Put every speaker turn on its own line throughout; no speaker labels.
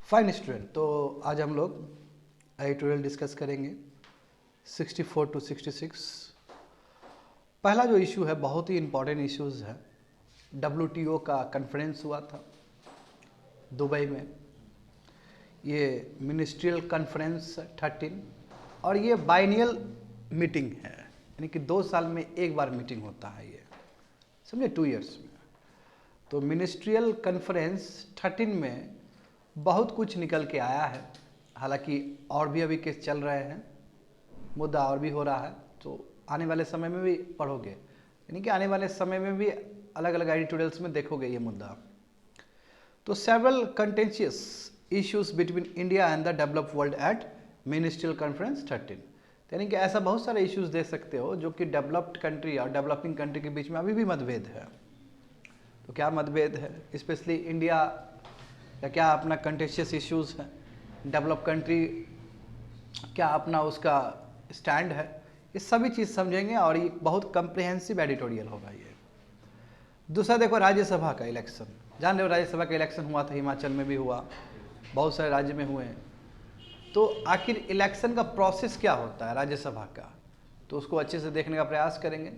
Fine student, तो आज हम लोग एडिटोरियल डिस्कस करेंगे 64 to 66। पहला जो इशू है बहुत ही इम्पोर्टेंट इश्यूज है। WTO का कॉन्फ्रेंस हुआ था दुबई में, ये मिनिस्ट्रियल कॉन्फ्रेंस 13 और ये बाइनियल मीटिंग है, यानी कि 2 साल में एक बार मीटिंग होता है, ये समझे, 2 इयर्स में। तो मिनिस्ट्रियल कॉन्फ्रेंस 13 में बहुत कुछ निकल के आया है। हालांकि और भी अभी केस चल रहे हैं, मुद्दा और भी हो रहा है, तो आने वाले समय में भी पढ़ोगे, यानी कि आने वाले समय में भी अलग अलग एडिटोरियल्स में देखोगे ये मुद्दा। तो several contentious issues between India and the developed world at ministerial conference 13, यानी कि ऐसा बहुत सारे इश्यूज दे सकते हो जो कि डेवलप्ड कंट्री और डेवलपिंग कंट्री के बीच में अभी भी मतभेद है। तो क्या मतभेद है, स्पेशली इंडिया या क्या अपना कंटेंशियस इश्यूज है, डेवलप कंट्री क्या अपना उसका स्टैंड है, ये सभी चीज़ समझेंगे और ये बहुत कम्प्रिहेंसिव एडिटोरियल होगा ये। दूसरा देखो, राज्यसभा का इलेक्शन, जान रहे हो राज्यसभा का इलेक्शन हुआ था, हिमाचल में भी हुआ, बहुत सारे राज्य में हुए हैं। तो आखिर इलेक्शन का प्रोसेस क्या होता है राज्यसभा का, तो उसको अच्छे से देखने का प्रयास करेंगे।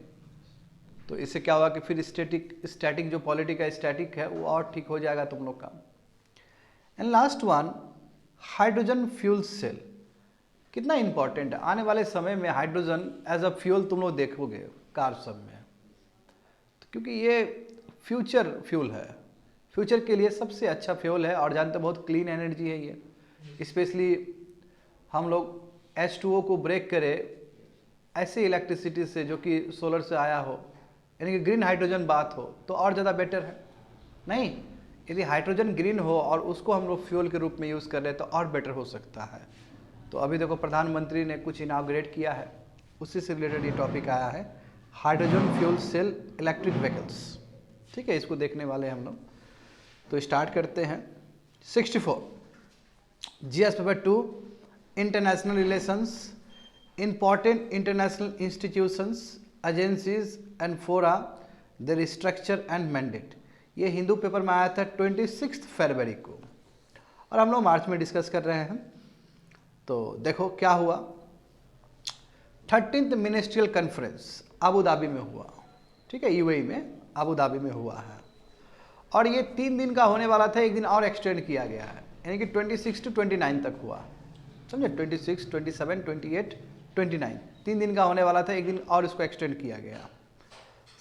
तो इससे क्या होगा कि फिर स्टैटिक जो पॉलिटी का स्टैटिक है वो और ठीक हो जाएगा तुम लोग का। And last one, hydrogen fuel cell कितना इंपॉर्टेंट है। आने वाले समय में हाइड्रोजन एज अ फ्यूल तुम लोग देखोगे कार सब में, तो क्योंकि ये फ्यूचर फ्यूल है, फ्यूचर के लिए सबसे अच्छा फ्यूल है और जानते बहुत क्लीन एनर्जी है ये। स्पेशली हम लोग H2O को ब्रेक करें ऐसे इलेक्ट्रिसिटी से जो कि सोलर से आया हो, यानी कि ग्रीन हाइड्रोजन बात हो, तो और ज़्यादा बेटर है। नहीं, यदि हाइड्रोजन ग्रीन हो और उसको हम लोग फ्यूल के रूप में यूज़ कर रहे हैं तो और बेटर हो सकता है। तो अभी देखो प्रधानमंत्री ने कुछ इनाग्रेट किया है, उसी से रिलेटेड ये टॉपिक आया है, hydrogen fuel cell electric vehicles. ठीक है, इसको देखने वाले हम लोग। तो स्टार्ट करते हैं। 64 GS paper 2, international relations, important international institutions, agencies and फोरा, देयर स्ट्रक्चर एंड मैंडेट। ये हिंदू पेपर में आया था 26 फरवरी को और हम लोग मार्च में डिस्कस कर रहे हैं। तो देखो क्या हुआ, 13th ministerial conference Abu Dhabi में हुआ। ठीक है, UAE में अबू धाबी में हुआ है और ये 3 दिन का होने वाला था, एक दिन और एक्सटेंड किया गया है, यानी कि 26 to 29 तक हुआ, समझे, 26, 27, 28, 29 3 दिन का होने वाला था, एक दिन और इसको एक्सटेंड किया गया।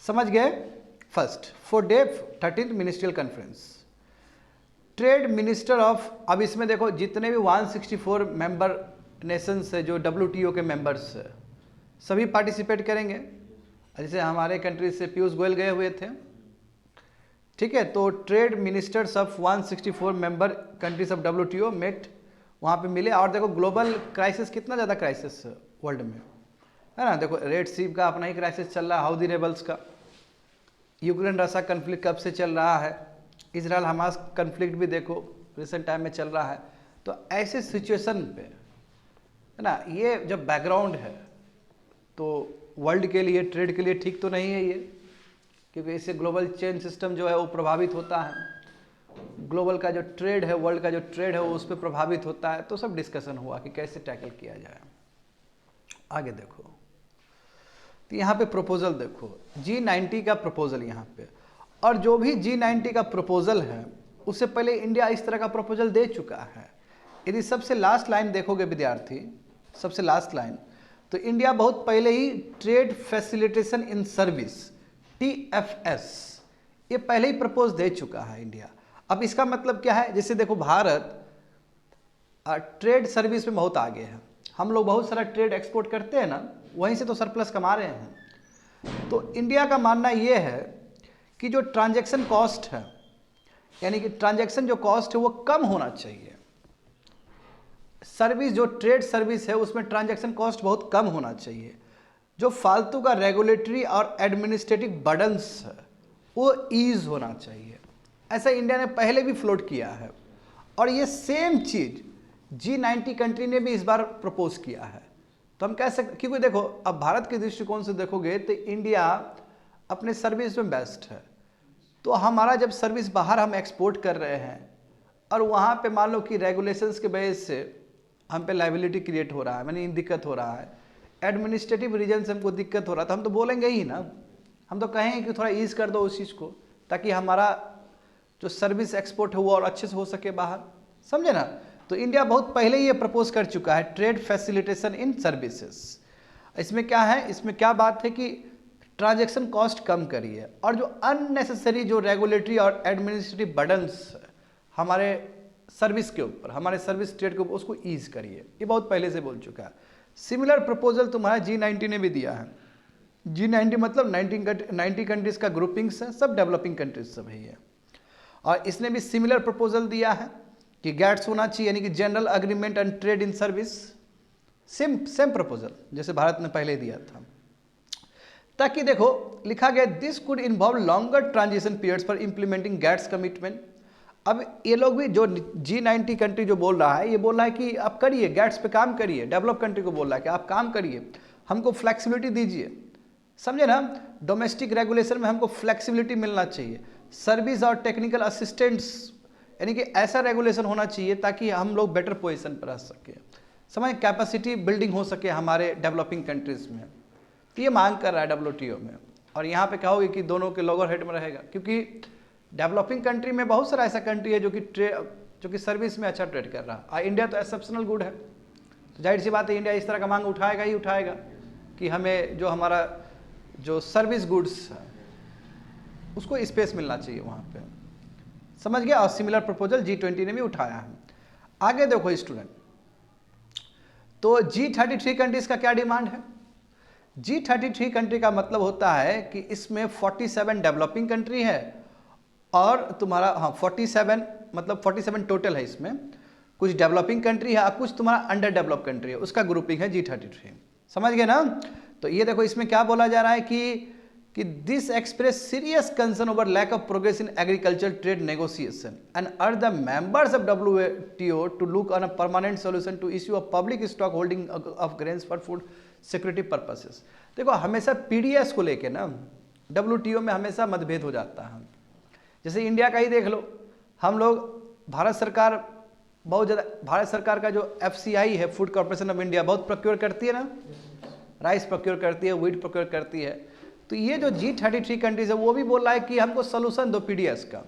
समझ गए। First 4 day 13th ministerial conference, trade minister of, अब इसमें देखो जितने भी 164 मेंबर नेशंस है जो WTO के मेंबर्स है सभी पार्टिसिपेट करेंगे। जैसे हमारे कंट्री से पीयूष गोयल गए हुए थे, ठीक है, तो trade ministers of 164 member countries of WTO met, वहाँ पे मिले। और देखो ग्लोबल क्राइसिस, कितना ज़्यादा क्राइसिस है वर्ल्ड में, है ना। देखो रेड सी का अपना ही क्राइसिस चल रहा है, हाउदी रेबल्स का, यूक्रेन रशिया कन्फ्लिक्ट कब से चल रहा है, इजराइल हमास कन्फ्लिक्ट भी देखो रिसेंट टाइम में चल रहा है। तो ऐसे सिचुएशन पे, है ना, ये जब बैकग्राउंड है तो वर्ल्ड के लिए, ट्रेड के लिए ठीक तो नहीं है ये, क्योंकि इससे ग्लोबल चेन सिस्टम जो है वो प्रभावित होता है, ग्लोबल का जो ट्रेड है, वर्ल्ड का जो ट्रेड है वो उस पर प्रभावित होता है। तो सब डिस्कशन हुआ कि कैसे टैकल किया जाए। आगे देखो, तो यहाँ पे प्रपोजल देखो, G90 का प्रपोजल यहाँ पे, और जो भी G90 का प्रपोजल है उससे पहले इंडिया इस तरह का प्रपोजल दे चुका है। यदि सबसे लास्ट लाइन देखोगे विद्यार्थी, सबसे लास्ट लाइन, तो इंडिया बहुत पहले ही trade facilitation in service TFS ये पहले ही प्रपोज दे चुका है इंडिया। अब इसका मतलब क्या है, जैसे देखो भारत ट्रेड सर्विस में बहुत आगे है, हम लोग बहुत सारा ट्रेड एक्सपोर्ट करते हैं ना, वहीं से तो सरप्लस कमा रहे हैं। तो इंडिया का मानना ये है कि जो ट्रांजैक्शन कॉस्ट है, यानी कि ट्रांजैक्शन जो कॉस्ट है वो कम होना चाहिए। सर्विस जो ट्रेड सर्विस है उसमें ट्रांजैक्शन कॉस्ट बहुत कम होना चाहिए। जो फालतू का रेगुलेटरी और एडमिनिस्ट्रेटिव बर्डन्स है वो ईज होना चाहिए। ऐसा इंडिया ने पहले भी फ्लोट किया है और ये सेम चीज G90 कंट्री ने भी इस बार प्रपोज किया है। तो हम कह सकते, क्योंकि देखो अब भारत के दृष्टिकोण से देखोगे तो इंडिया अपने सर्विस में बेस्ट है। तो हमारा जब सर्विस बाहर हम एक्सपोर्ट कर रहे हैं और वहाँ पे मान लो कि रेगुलेशंस के वजह से हम पे लाइबिलिटी क्रिएट हो रहा है, यानी दिक्कत हो रहा है, एडमिनिस्ट्रेटिव रीजन से हमको दिक्कत हो रहा था, हम तो बोलेंगे ही ना, हम तो कहेंगे कि थोड़ा ईज कर दो उस चीज़ को, ताकि हमारा जो सर्विस एक्सपोर्ट है वो और अच्छे से हो सके बाहर, समझे ना। तो इंडिया बहुत पहले ही ये प्रपोज कर चुका है ट्रेड फैसिलिटेशन इन सर्विसेज। इसमें क्या है, इसमें क्या बात है कि ट्रांजैक्शन कॉस्ट कम करिए और जो अननेसेसरी जो रेगुलेटरी और एडमिनिस्ट्रेटिव बर्डन्स हमारे सर्विस के ऊपर, हमारे सर्विस ट्रेड के ऊपर, उसको ईज करिए। ये बहुत पहले से बोल चुका है। सिमिलर प्रपोजल तुम्हारा G90 ने भी दिया है। G90 मतलब 90 कंट्रीज का ग्रुपिंग्स है, सब डेवलपिंग कंट्रीज सब है। और इसने भी सिमिलर प्रपोजल दिया है कि गैट्स होना चाहिए, यानी कि general agreement and trade in service, same proposal जैसे भारत ने पहले दिया था। ताकि देखो लिखा गया this could involve longer transition periods for implementing gets commitment. अब ये लोग भी जो G90 कंट्री जो बोल रहा है, ये बोल रहा है कि आप करिए, गैट्स पे काम करिए, डेवलप कंट्री को बोल रहा है कि आप काम करिए, हमको फ्लेक्सिबिलिटी दीजिए, समझे ना। डोमेस्टिक रेगुलेशन में हमको फ्लेक्सिबिलिटी मिलना चाहिए, सर्विस और टेक्निकल असिस्टेंट्स, यानी कि ऐसा रेगुलेशन होना चाहिए ताकि हम लोग बेटर पोजीशन पर रह सके, समझ, कैपेसिटी बिल्डिंग हो सके हमारे डेवलपिंग कंट्रीज में। तो ये मांग कर रहा है WTO में। और यहाँ पे कहोगे कि दोनों के लोअर हेड में रहेगा, क्योंकि डेवलपिंग कंट्री में बहुत सारा ऐसा कंट्री है जो कि सर्विस में अच्छा ट्रेड कर रहा है, और इंडिया तो एक्सेप्शनल गुड है। तो जाहिर सी बात है इंडिया इस तरह का मांग उठाएगा ही उठाएगा कि हमें जो हमारा जो सर्विस गुड्स है उसको स्पेस मिलना चाहिए वहाँ पे, समझ गया। और सिमिलर प्रपोजल G20 ने भी उठाया है। आगे देखो स्टूडेंट, तो G33 कंट्रीज का क्या डिमांड है। G33 कंट्री का मतलब होता है कि इसमें 47 डेवलपिंग कंट्री है और तुम्हारा 47 मतलब 47 टोटल है, इसमें कुछ डेवलपिंग कंट्री है और कुछ तुम्हारा अंडर डेवलप कंट्री है, उसका ग्रुपिंग है G33, समझ गए ना। तो ये देखो इसमें क्या बोला जा रहा है कि this express serious concern over lack of progress in agriculture trade negotiation and urge the members of WTO to look on a permanent solution to issue a public stock holding of grains for food security purposes. देखो हमेशा PDS को लेके ना WTO में हमेशा मतभेद हो जाता है। जैसे इंडिया का ही देख लो, हम लोग भारत सरकार बहुत ज़्यादा, भारत सरकार का जो FCI है, फूड कॉर्पोरेशन ऑफ इंडिया, बहुत प्रोक्योर करती है ना, राइस प्रोक्योर करती है, व्हीट प्रोक्योर करती है। तो ये जो G33 कंट्रीज है वो भी बोल रहा है कि हमको सोल्यूशन दो PDS का,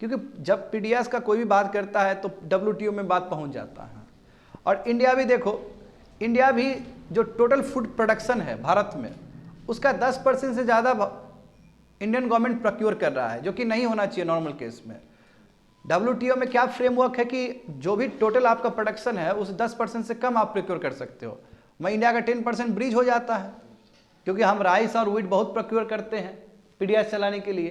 क्योंकि जब PDS का कोई भी बात करता है तो WTO में बात पहुंच जाता है। और इंडिया भी देखो, इंडिया भी जो टोटल फूड प्रोडक्शन है भारत में उसका 10% से ज़्यादा इंडियन गवर्नमेंट प्रोक्योर कर रहा है, जो कि नहीं होना चाहिए नॉर्मल केस में। WTO में क्या फ्रेमवर्क है कि जो भी टोटल आपका प्रोडक्शन है उस 10% से कम आप प्रोक्योर कर सकते हो। मैं इंडिया का 10% ब्रीच हो जाता है, क्योंकि हम राइस और व्हीट बहुत प्रोक्योर करते हैं PDS चलाने के लिए।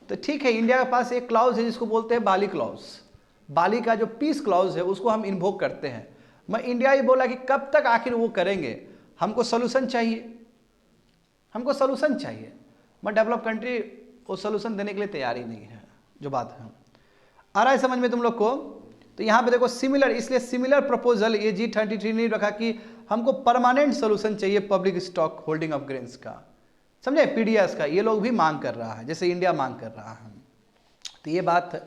तो ठीक है, इंडिया के पास एक क्लाउज है जिसको बोलते हैं बाली क्लाउज। बाली का जो पीस क्लाउज है उसको हम इन्वोक करते हैं। मैं इंडिया ही बोला कि कब तक आखिर वो करेंगे, हमको सोल्यूशन चाहिए, हमको सोल्यूशन चाहिए। मैं डेवलप कंट्री वो सोल्यूशन देने के लिए तैयार ही नहीं है, जो बात है। आ रहा है समझ में तुम लोग को। तो यहाँ पे देखो सिमिलर, इसलिए सिमिलर प्रपोजल ये G33 ने रखा कि हमको परमानेंट सोल्यूशन चाहिए public stock holding of grains का, समझे, PDS का। ये लोग भी मांग कर रहा है जैसे इंडिया मांग कर रहा है। तो ये बात है।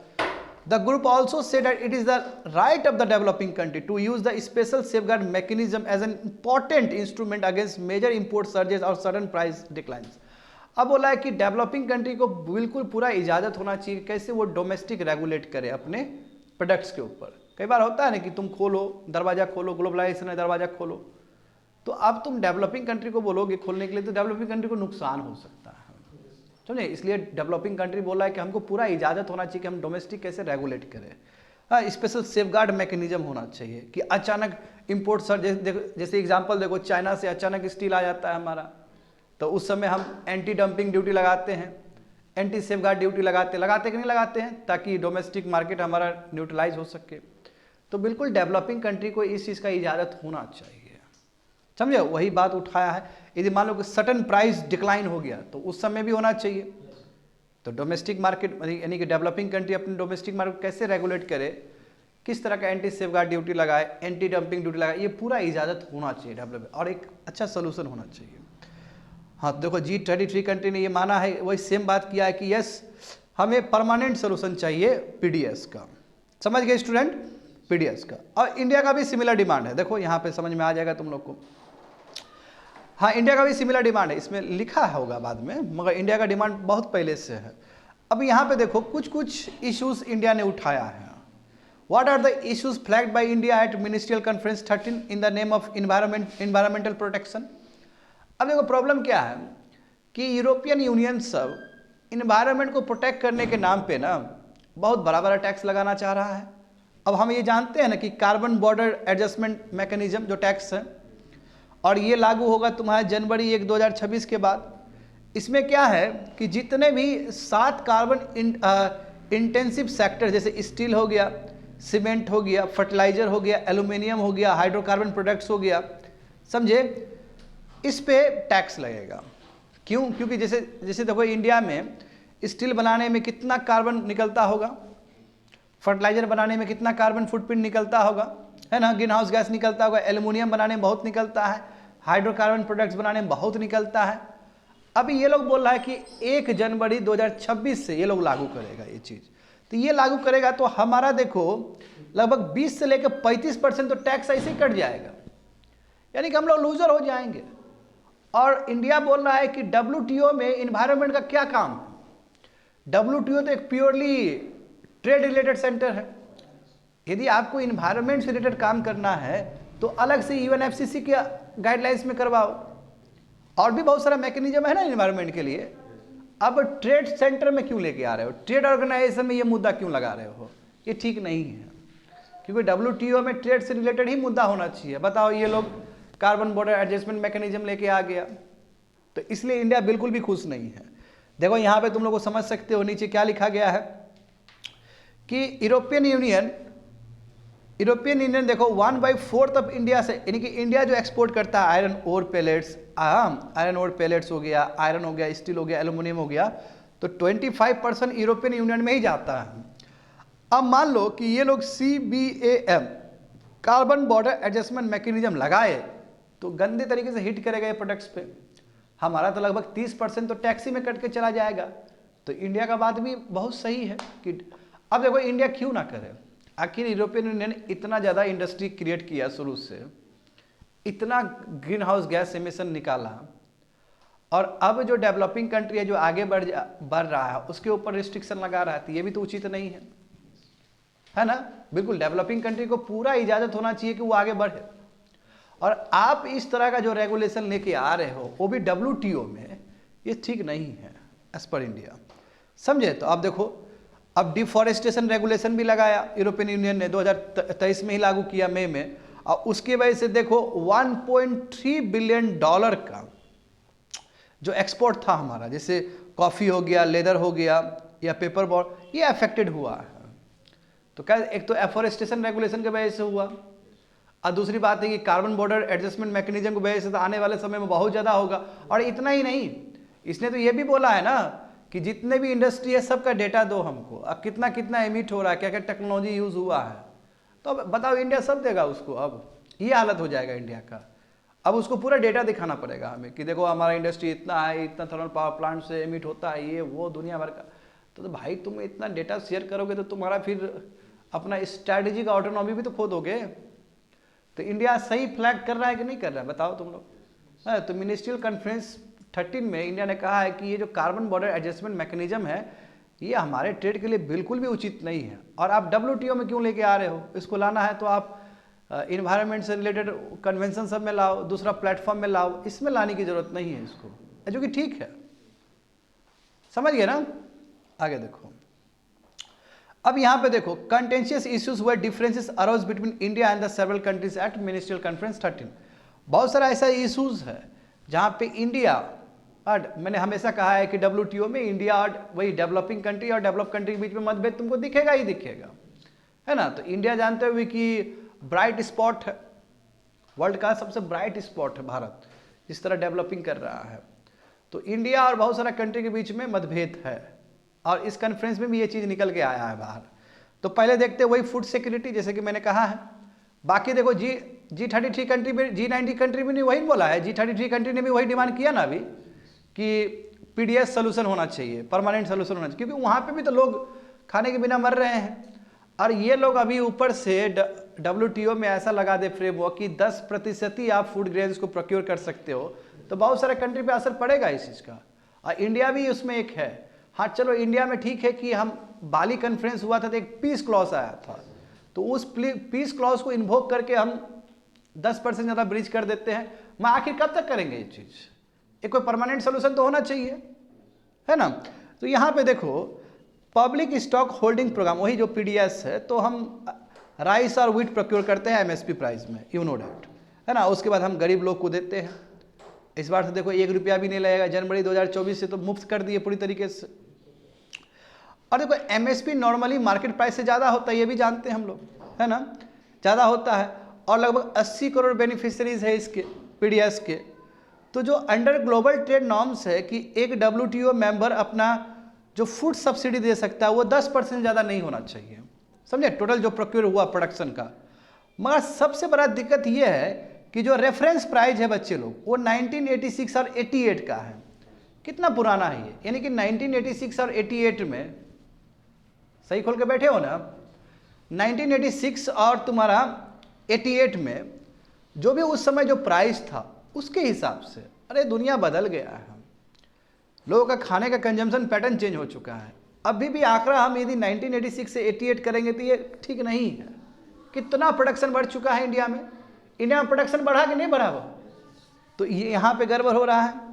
The group also said that it is the right of the developing country to use the special safeguard mechanism as an important instrument against major import surges और सडन प्राइस डिक्लाइंस। अब बोला है कि डेवलपिंग कंट्री को बिल्कुल पूरा इजाजत होना चाहिए कैसे वो डोमेस्टिक रेगुलेट करे अपने प्रोडक्ट्स के ऊपर। कई बार होता है ना कि तुम खोलो, दरवाजा खोलो, ग्लोबलाइजेशन है, दरवाजा खोलो, तो अब तुम डेवलपिंग कंट्री को बोलोगे खोलने के लिए तो डेवलपिंग कंट्री को नुकसान हो सकता है, समझे। इसलिए डेवलपिंग कंट्री बोला है कि हमको पूरा इजाजत होना चाहिए कि हम डोमेस्टिक कैसे रेगुलेट करें। हाँ, स्पेशल सेफगार्ड मैकेनिज्म होना चाहिए कि अचानक इंपोर्ट सर, जैसे एग्जांपल देखो, चाइना से अचानक स्टील आ जाता है हमारा, तो उस समय हम एंटी डंपिंग ड्यूटी लगाते हैं, एंटी सेफगार्ड ड्यूटी लगाते कि नहीं लगाते हैं, ताकि डोमेस्टिक मार्केट हमारा न्यूट्रलाइज हो सके। तो बिल्कुल डेवलपिंग कंट्री को इस चीज़ का इजाज़त होना चाहिए, समझे। वही बात उठाया है। यदि मान लो कि सटन प्राइस डिक्लाइन हो गया तो उस समय भी होना चाहिए। तो डोमेस्टिक मार्केट यानी कि डेवलपिंग कंट्री अपने डोमेस्टिक मार्केट कैसे रेगुलेट करे, किस तरह का एंटी सेफगार्ड ड्यूटी लगाए, एंटी डंपिंग ड्यूटी लगाए, ये पूरा इजाज़त होना चाहिए डेवलप, और एक अच्छा सोल्यूशन होना चाहिए। हाँ, देखो G33 कंट्री ने ये माना है, वही सेम बात किया है कि यस हमें परमानेंट सोल्यूशन चाहिए पीडीएस का। समझ गए स्टूडेंट? पीडीएस का। और इंडिया का भी सिमिलर डिमांड है, देखो यहाँ पे समझ में आ जाएगा तुम लोग को। हाँ, इंडिया का भी सिमिलर डिमांड है, इसमें लिखा होगा बाद में, मगर इंडिया का डिमांड बहुत पहले से है। अब यहाँ पे देखो कुछ कुछ इश्यूज इंडिया ने उठाया है। What are the issues flagged by India at ministerial conference 13 in the name of environmental protection. अब देखो प्रॉब्लम क्या है कि यूरोपियन यूनियन सब इन्वायरमेंट को प्रोटेक्ट करने के नाम पे ना बहुत बड़ा बड़ा टैक्स लगाना चाह रहा है। अब हम ये जानते हैं ना कि कार्बन बॉर्डर एडजस्टमेंट मैकेनिज्म जो टैक्स है, और ये लागू होगा तुम्हारे जनवरी 1 2026 के बाद। इसमें क्या है कि जितने भी 7 कार्बन इंटेंसिव सेक्टर जैसे स्टील हो गया, सीमेंट हो गया, फर्टिलाइजर हो गया, एल्यूमिनियम हो गया, हाइड्रोकार्बन प्रोडक्ट्स हो गया, समझे, इस पे टैक्स लगेगा। क्यों? क्योंकि जैसे देखो इंडिया में स्टील बनाने में कितना कार्बन निकलता होगा, फर्टिलाइजर बनाने में कितना कार्बन फुटप्रिंट निकलता होगा, है ना, ग्रीन हाउस गैस निकलता होगा, एल्यूमिनियम बनाने में बहुत निकलता है, हाइड्रोकार्बन प्रोडक्ट्स बनाने में बहुत निकलता है। अभी ये लोग बोल रहा है कि 1 जनवरी 2026 से ये लोग लागू करेगा ये चीज़। तो ये लागू करेगा तो हमारा देखो लगभग 20 से लेकर 35% तो टैक्स ऐसे ही कट जाएगा, यानी कि हम लोग लूजर हो जाएंगे। और इंडिया बोल रहा है कि WTO में इन्वायरमेंट का क्या काम है। WTO तो एक प्योरली ट्रेड रिलेटेड सेंटर है। यदि आपको इन्वायरमेंट से रिलेटेड काम करना है तो अलग से UNFCCC के गाइडलाइंस में करवाओ, और भी बहुत सारा मैकेनिज्म है ना इन्वायरमेंट के लिए। अब ट्रेड सेंटर में क्यों लेके आ रहे हो, ट्रेड ऑर्गेनाइजेशन में ये मुद्दा क्यों लगा रहे हो, ये ठीक नहीं है। क्योंकि WTO में ट्रेड से रिलेटेड ही मुद्दा होना चाहिए। बताओ, ये लोग कार्बन बॉर्डर एडजस्टमेंट मैकेनिज्म लेके आ गया, तो इसलिए इंडिया बिल्कुल भी खुश नहीं है। देखो यहाँ पे तुम लोग को समझ सकते हो, नीचे क्या लिखा गया है कि यूरोपियन यूनियन देखो 1/4 ऑफ इंडिया से, यानी कि इंडिया जो एक्सपोर्ट करता है आयरन ओर पेलेट्स हो गया, आयरन हो गया, स्टील हो गया, एल्यूमिनियम हो गया, तो 25% यूरोपियन यूनियन में ही जाता है। अब मान लो कि ये लोग CBAM carbon border adjustment mechanism लगाए तो गंदे तरीके से हिट करेगा ये प्रोडक्ट्स पे। हमारा तो लगभग 30% तो टैक्स ही में कट के चला जाएगा। तो इंडिया का बात भी बहुत सही है कि अब देखो इंडिया क्यों ना करे। आखिर यूरोपियन यूनियन इतना ज़्यादा इंडस्ट्री क्रिएट किया, शुरू से इतना ग्रीन हाउस गैस एमिशन निकाला, और अब जो डेवलपिंग कंट्री है जो आगे बढ़ रहा है उसके ऊपर रिस्ट्रिक्शन लगा रहा है, तो ये भी तो उचित नहीं है ना। बिल्कुल डेवलपिंग कंट्री को पूरा इजाज़त होना चाहिए कि वो आगे बढ़े, और आप इस तरह का जो रेगुलेशन लेके आ रहे हो वो भी WTO में, ये ठीक नहीं है एज पर इंडिया, समझे। तो आप देखो अब डिफॉरेस्टेशन रेगुलेशन भी लगाया यूरोपियन यूनियन ने, 2023 में ही लागू किया मई में, और उसकी वजह से देखो $1.3 बिलियन का जो एक्सपोर्ट था हमारा, जैसे कॉफ़ी हो गया, लेदर हो गया या पेपर बोर्ड, ये अफेक्टेड हुआ है। तो क्या, एक तो एफॉरेस्टेशन रेगुलेशन की वजह से हुआ, और दूसरी बात है कि कार्बन बॉर्डर एडजस्टमेंट मैकेनिज्म की वजह से तो आने वाले समय में बहुत ज़्यादा होगा। और इतना ही नहीं, इसने तो ये भी बोला है ना कि जितने भी इंडस्ट्री है सबका डेटा दो हमको, अब कितना कितना एमिट हो रहा है, क्या क्या टेक्नोलॉजी यूज़ हुआ है, तो अब बताओ इंडिया सब देगा उसको। अब ये हालत हो जाएगा इंडिया का। अब उसको पूरा डेटा दिखाना पड़ेगा हमें कि देखो हमारा इंडस्ट्री इतना है, इतना थर्मल पावर प्लांट से एमिट होता है, ये वो दुनिया भर का। तो भाई तुम इतना डेटा शेयर करोगे तो तुम्हारा फिर अपना स्ट्रैटेजिक ऑटोनॉमी भी तो खो दोगे। तो इंडिया सही फ्लैग कर रहा है कि नहीं कर रहा है, बताओ तुम लोग। तो मिनिस्ट्रियल कॉन्फ्रेंस 13 में इंडिया ने कहा है कि ये जो कार्बन बॉर्डर एडजस्टमेंट मैकेनिज्म है ये हमारे ट्रेड के लिए बिल्कुल भी उचित नहीं है। और आप WTO में क्यों लेके आ रहे हो, इसको लाना है तो आप इन्वायरमेंट से रिलेटेड कन्वेंशन सब में लाओ, दूसरा प्लेटफॉर्म में लाओ, इसमें लाने की जरूरत नहीं है इसको, जो कि ठीक है। समझ गए ना। आगे देखो, अब यहाँ पे देखो contentious issues where differences arouse between India and the several countries at ministerial conference 13। बहुत सारा ऐसा इश्यूज है जहाँ पे इंडिया, और मैंने हमेशा कहा है कि WTO में इंडिया और वही डेवलपिंग कंट्री और डेवलप कंट्री के बीच में मतभेद तुमको दिखेगा ही दिखेगा, है ना। तो इंडिया जानते हुए कि ब्राइट स्पॉट है, वर्ल्ड का सबसे ब्राइट स्पॉट है भारत, जिस तरह डेवलपिंग कर रहा है। तो इंडिया और बहुत सारा कंट्री के बीच में मतभेद है, और इस कॉन्फ्रेंस में भी ये चीज़ निकल के आया है बाहर। तो पहले देखते वही फूड सिक्योरिटी, जैसे कि मैंने कहा है। बाकी देखो G33 कंट्री में, G90 कंट्री में नहीं वही बोला है, G33 कंट्री ने भी वही डिमांड किया ना अभी कि पीडीएस सोल्यूशन होना चाहिए, परमानेंट सोल्यूशन होना चाहिए, क्योंकि वहाँ पे भी तो लोग खाने के बिना मर रहे हैं। और ये लोग अभी ऊपर से WTO में ऐसा लगा दे फ्रेमवर्क कि 10% ही आप फूड ग्रेन्स को प्रोक्योर कर सकते हो, तो बहुत सारे कंट्री पे असर पड़ेगा इस चीज़ का। और इंडिया भी उसमें एक है। हाँ चलो, इंडिया में ठीक है कि हम बाली कॉन्फ्रेंस हुआ था तो एक पीस क्लॉज आया था, तो उस पीस क्लॉज को इन्वोक करके हम 10% ज़्यादा ब्रीच कर देते हैं। मैं आखिर कब तक करेंगे ये चीज़? एक कोई परमानेंट सोल्यूशन तो होना चाहिए, है ना। तो यहाँ पे देखो, पब्लिक स्टॉक होल्डिंग प्रोग्राम, वही जो PDS है, तो हम राइस और व्हीट प्रोक्योर करते हैं MSP प्राइस में, यू नो डैट, है ना। उसके बाद हम गरीब लोग को देते हैं। इस बार से देखो 1 रुपया भी नहीं लगेगा, जनवरी 2024 से तो मुफ्त कर दिए पूरी तरीके से। और देखो MSP नॉर्मली मार्केट प्राइस से ज़्यादा होता है, ये भी जानते हैं हम लोग, है ना, ज़्यादा होता है। और लगभग 80 करोड़ बेनिफिशरीज है इसके PDS के। तो जो अंडर ग्लोबल ट्रेड नॉर्म्स है कि एक WTO मेंबर अपना जो फूड सब्सिडी दे सकता है वो 10% ज़्यादा नहीं होना चाहिए, समझे, टोटल जो प्रोक्योर हुआ प्रोडक्शन का। मगर सबसे बड़ा दिक्कत ये है कि जो रेफरेंस प्राइस है बच्चे लोग, वो 1986 और 88 का है। कितना पुराना है ये, यानी कि 1986 और 88 में, सही खोल के बैठे हो ना, 1986 और तुम्हारा 88 में जो भी उस समय जो प्राइस था उसके हिसाब से, अरे दुनिया बदल गया है, लोगों का खाने का कंजम्पशन पैटर्न चेंज हो चुका है। अभी भी आंकड़ा हम यदि 1986 से 88 करेंगे तो ये ठीक नहीं है। कितना प्रोडक्शन बढ़ चुका है इंडिया में, इंडिया में प्रोडक्शन बढ़ा कि नहीं बढ़ा वो, तो ये यहाँ पे गड़बड़ हो रहा है।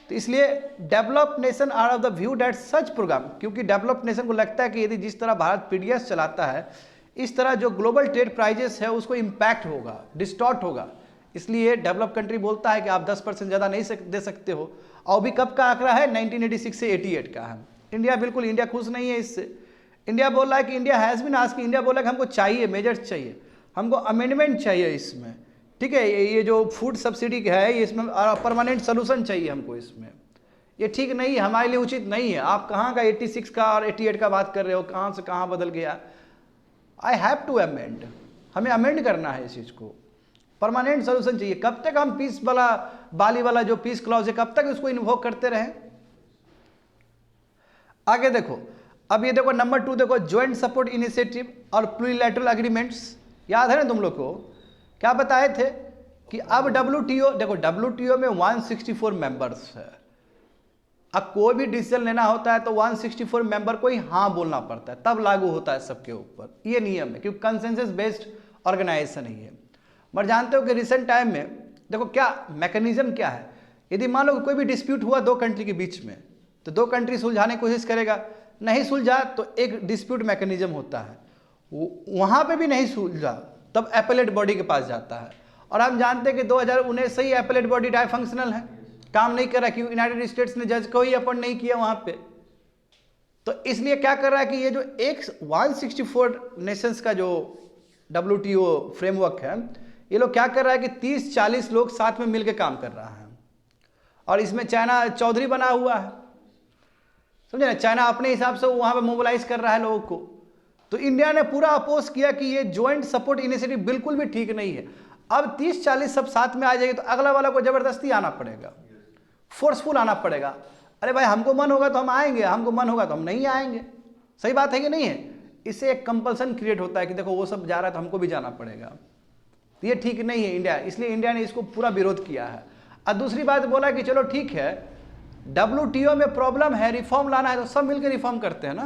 तो इसलिए developed nation are of the view that such program, क्योंकि डेवलप्ड नेशन को लगता है कि यदि जिस तरह भारत PDS चलाता है, इस तरह जो ग्लोबल ट्रेड प्राइजेस है उसको इम्पैक्ट होगा, डिस्टॉर्ट होगा। इसलिए डेवलप कंट्री बोलता है कि आप 10% ज़्यादा नहीं दे सकते हो। और भी कब का आंकड़ा है, 1986 से 88 का है। इंडिया खुश नहीं है इससे। इंडिया बोल रहा है कि India has been asking, India बोला कि हमको चाहिए, मेजर्स चाहिए, हमको अमेंडमेंट चाहिए इसमें, ठीक है। ये जो फूड सब्सिडी है ये इसमें परमानेंट सोल्यूशन चाहिए हमको इसमें। ये ठीक नहीं है, हमारे लिए उचित नहीं है। आप कहाँ का 86 का और 88 का बात कर रहे हो, कहाँ से कहाँ बदल गया। आई हैव टू अमेंड, हमें अमेंड करना है इस चीज़ को, परमानेंट सोल्यूशन चाहिए। कब तक हम पीस वाला बाली वाला जो पीस क्लॉज है कब तक इसको इन्वोक करते रहें? आगे देखो, अब ये देखो नंबर 2 देखो, ज्वाइंट सपोर्ट इनिशिएटिव और प्लूरिलैटरल एग्रीमेंट्स। याद है ना तुम लोग को, क्या बताए थे कि अब WTO, देखो WTO में 164 मेंबर्स है। अब कोई भी डिसीजन लेना होता है तो 164 मेंबर को ही हाँ बोलना पड़ता है, तब लागू होता है सबके ऊपर, ये नियम है, क्योंकि कंसेंसस बेस्ड ऑर्गेनाइजेशन ही है। मगर जानते हो कि रिसेंट टाइम में देखो क्या मैकेनिज्म क्या है, यदि मान लो कोई भी डिस्प्यूट हुआ 2 कंट्री के बीच में, तो 2 कंट्री सुलझाने की कोशिश करेगा, नहीं सुलझा तो एक डिस्प्यूट मैकेनिज्म होता है, वहाँ पे भी नहीं सुलझा तब एपेलेट बॉडी के पास जाता है। और हम जानते हैं कि 2019 से ही एपेलेट बॉडी डायफंक्शनल है, काम नहीं कर रहा, क्योंकि यूनाइटेड स्टेट्स ने जज को ही अपॉइंट नहीं किया वहाँ पे। तो इसलिए क्या कर रहा है कि ये जो एक 164 नेशंस का जो WTO फ्रेमवर्क है, ये लोग क्या कर रहा है कि 30-40 लोग साथ में मिलकर काम कर रहा है। और इसमें चाइना चौधरी बना हुआ है, समझे ना, चाइना अपने हिसाब से वहाँ पे मोबिलाइज कर रहा है लोगों को। तो इंडिया ने पूरा अपोज किया कि ये ज्वाइंट सपोर्ट इनिशिएटिव बिल्कुल भी ठीक नहीं है। अब 30-40 सब साथ में आ जाएगी तो अगला वाला को जबरदस्ती आना पड़ेगा, फोर्सफुल आना पड़ेगा। अरे भाई हमको मन होगा तो हम आएंगे, हमको मन होगा तो हम नहीं आएंगे। सही बात है कि नहीं है? इससे एक कंपल्सन क्रिएट होता है कि देखो वो सब जा रहा है तो हमको भी जाना पड़ेगा। तो ये ठीक नहीं है इंडिया, इसलिए इंडिया ने इसको पूरा विरोध किया है। और दूसरी बात बोला कि चलो ठीक है, WTO में प्रॉब्लम है, रिफॉर्म लाना है तो सब मिलकर रिफॉर्म करते हैं ना,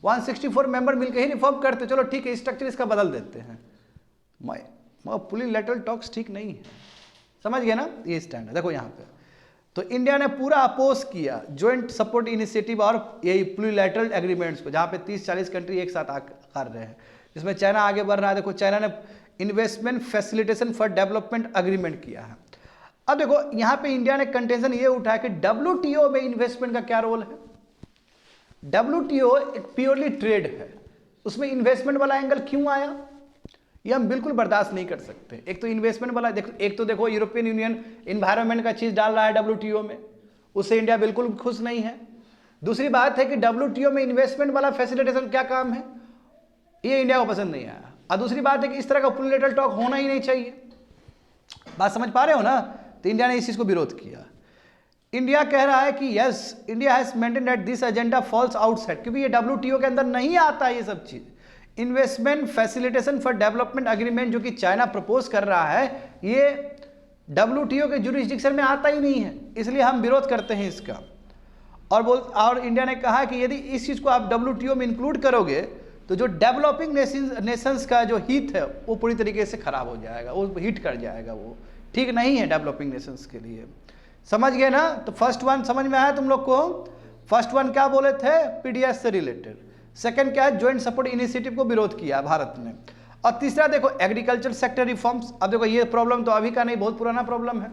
164 मेंबर मिलकर ही रिफॉर्म करते हैं, चलो ठीक है स्ट्रक्चर इसका बदल देते हैं। प्लूरिलैटरल टॉक्स ठीक नहीं है, समझ गए ना, ये स्टैंड है। देखो यहाँ पे तो इंडिया ने पूरा अपोज किया ज्वाइंट सपोर्ट इनिशिएटिव और यही प्लूरिलैटरल एग्रीमेंट्स को, जहाँ पे 30-40 कंट्री एक साथ कर रहे हैं। इसमें चाइना आगे बढ़ रहा है। देखो चाइना ने investment facilitation for development agreement किया है। अब देखो यहाँ पे इंडिया ने कंटेंशन ये उठाया कि WTO में इन्वेस्टमेंट का क्या रोल है। WTO एक प्योरली ट्रेड है, उसमें इन्वेस्टमेंट वाला एंगल क्यों आया, ये हम बिल्कुल बर्दाश्त नहीं कर सकते। एक तो इन्वेस्टमेंट वाला एक तो देखो यूरोपियन यूनियन इन्वायरमेंट का चीज डाल रहा है WTO में, उससे इंडिया बिल्कुल खुश नहीं है। दूसरी बात है कि WTO में इन्वेस्टमेंट वाला फैसिलिटेशन क्या काम है, ये इंडिया को पसंद नहीं आया। और दूसरी बात है कि इस तरह का प्लूरिलैटरल टॉक होना ही नहीं चाहिए। बात समझ पा रहे हो ना? तो इंडिया ने इस चीज को विरोध किया। इंडिया कह रहा है कि yes India has maintain that this agenda falls outside, क्योंकि ये WTO के अंदर नहीं आता ये सब चीज। Investment facilitation for development agreement जो कि चाइना प्रपोज कर रहा है, ये WTO के जुरिस्डिक्शन में आता ही नहीं है, इसलिए हम विरोध करते हैं इसका। और इंडिया ने कहा कि यदि इस चीज को आप WTO में इंक्लूड करोगे तो जो डेवलपिंग नेशंस का जो हित है वो पूरी तरीके से खराब हो जाएगा, वो हिट कर जाएगा, वो ठीक नहीं है डेवलपिंग नेशंस के लिए। समझ गए ना? तो फर्स्ट वन समझ में आया तुम लोग को? फर्स्ट वन क्या बोले थे? PDS से रिलेटेड। सेकंड क्या है? ज्वाइंट सपोर्ट इनिशिएटिव को विरोध किया भारत ने। और तीसरा देखो एग्रीकल्चर सेक्टर रिफॉर्म्स। अब देखो ये प्रॉब्लम तो अभी का नहीं, बहुत पुराना प्रॉब्लम है।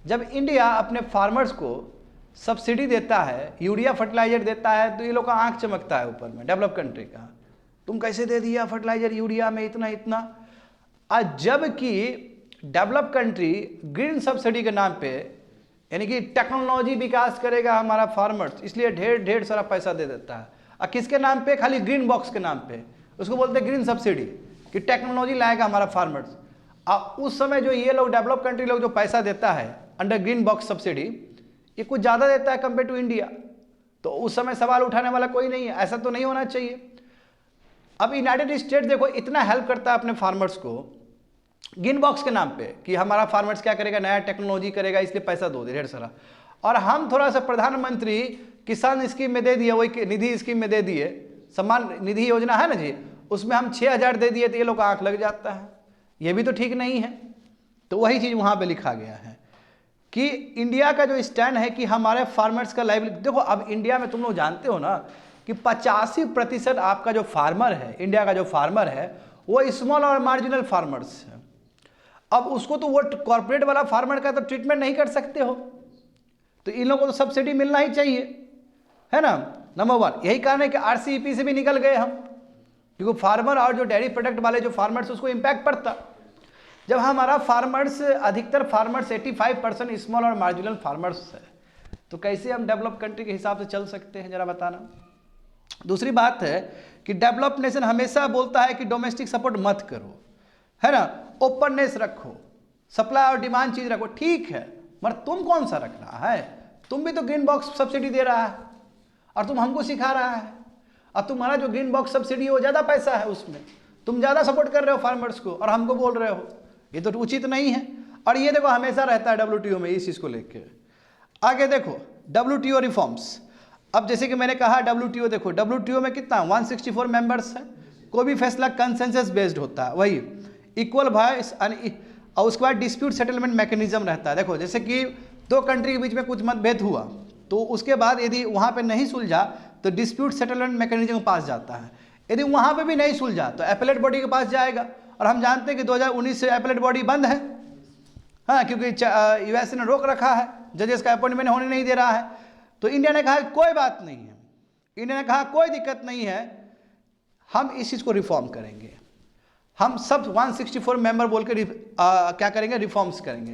जब इंडिया अपने फार्मर्स को सब्सिडी देता है, यूरिया फर्टिलाइजर देता है, तो ये लोग का आंख चमकता है ऊपर में डेवलप कंट्री का, तुम कैसे दे दिया फर्टिलाइजर यूरिया में इतना इतना। आज जबकि डेवलप कंट्री ग्रीन सब्सिडी के नाम पे, यानी कि टेक्नोलॉजी विकास करेगा हमारा फार्मर्स, इसलिए ढेर ढेर सारा पैसा दे देता है। और किसके नाम पे? खाली ग्रीन बॉक्स के नाम पे, उसको बोलते हैं ग्रीन सब्सिडी, कि टेक्नोलॉजी लाएगा हमारा फार्मर्स। और उस समय जो ये लोग डेवलप कंट्री लोग जो पैसा देता है अंडर ग्रीन बॉक्स सब्सिडी, ये कुछ ज़्यादा देता है कंपेयर टू इंडिया। तो उस समय सवाल उठाने वाला कोई नहीं है, ऐसा तो नहीं होना चाहिए। अब यूनाइटेड स्टेट देखो इतना हेल्प करता है अपने फार्मर्स को ग्रीन बॉक्स के नाम पे, कि हमारा फार्मर्स क्या करेगा, नया टेक्नोलॉजी करेगा, इसलिए पैसा दो ढेर सारा। और हम थोड़ा सा प्रधानमंत्री किसान स्कीम में दे दिए, वही निधि स्कीम में दे दिए, सम्मान निधि योजना है ना जी, उसमें हम 6,000 दे दिए, तो ये लोग का आंख लग जाता है। ये भी तो ठीक नहीं है। तो वही चीज़ वहाँ पे लिखा गया है कि इंडिया का जो स्टैंड है कि हमारे फार्मर्स का लाइवलीहुड। देखो अब इंडिया में तुम लोग जानते हो ना कि 85% आपका जो फार्मर है, इंडिया का जो फार्मर है, वो स्मॉल और मार्जिनल फार्मर्स है। अब उसको तो वो कॉर्पोरेट वाला फार्मर का तो ट्रीटमेंट नहीं कर सकते हो, तो इन लोगों को तो सब्सिडी मिलना ही चाहिए, है ना, नंबर वन। यही कारण है कि RCEP से भी निकल गए हम, क्योंकि फार्मर और जो डेयरी प्रोडक्ट वाले जो फार्मर्स, उसको इम्पैक्ट पड़ता। जब हमारा फार्मर्स, अधिकतर फार्मर्स 85% स्मॉल और मार्जिनल फार्मर्स है, तो कैसे हम डेवलप कंट्री के हिसाब से चल सकते हैं, जरा बताना। दूसरी बात है कि डेवलप नेशन हमेशा बोलता है कि डोमेस्टिक सपोर्ट मत करो, है ना, ओपननेस रखो, सप्लाई और डिमांड चीज रखो, ठीक है, मगर तुम कौन सा रख रहा है? तुम भी तो ग्रीन बॉक्स सब्सिडी दे रहा है और तुम हमको सिखा रहा है। और तुम्हारा जो ग्रीन बॉक्स सब्सिडी है वो ज़्यादा पैसा है, उसमें तुम ज़्यादा सपोर्ट कर रहे हो फार्मर्स को और हमको बोल रहे हो, ये तो उचित नहीं है। और ये देखो हमेशा रहता है WTO में इस चीज़ को लेकर। आगे देखो WTO रिफॉर्म्स। अब जैसे कि मैंने कहा WTO देखो, WTO में कितना 164 मेंबर्स है, कोई भी फैसला कंसेंसस बेस्ड होता है, वही इक्वल वॉइस, और उसके बाद डिस्प्यूट सेटलमेंट मैकेनिज्म रहता है। देखो जैसे कि दो कंट्री के बीच में कुछ मतभेद हुआ, तो उसके बाद यदि वहाँ पे नहीं सुलझा तो डिस्प्यूट सेटलमेंट मैकेनिज्म के पास जाता है। यदि वहाँ पे भी नहीं सुलझा तो एपेलेट बॉडी के पास जाएगा। और हम जानते हैं कि 2019 से एपेलेट बॉडी बंद है, हाँ, क्योंकि US ने रोक रखा है, जजेस का अपॉइंटमेंट होने नहीं दे रहा है। तो इंडिया ने कहा कोई बात नहीं है, इंडिया ने कहा कोई दिक्कत नहीं है, हम इस चीज़ को रिफॉर्म करेंगे, हम सब 164 मेंबर बोल के क्या करेंगे, रिफॉर्म्स करेंगे,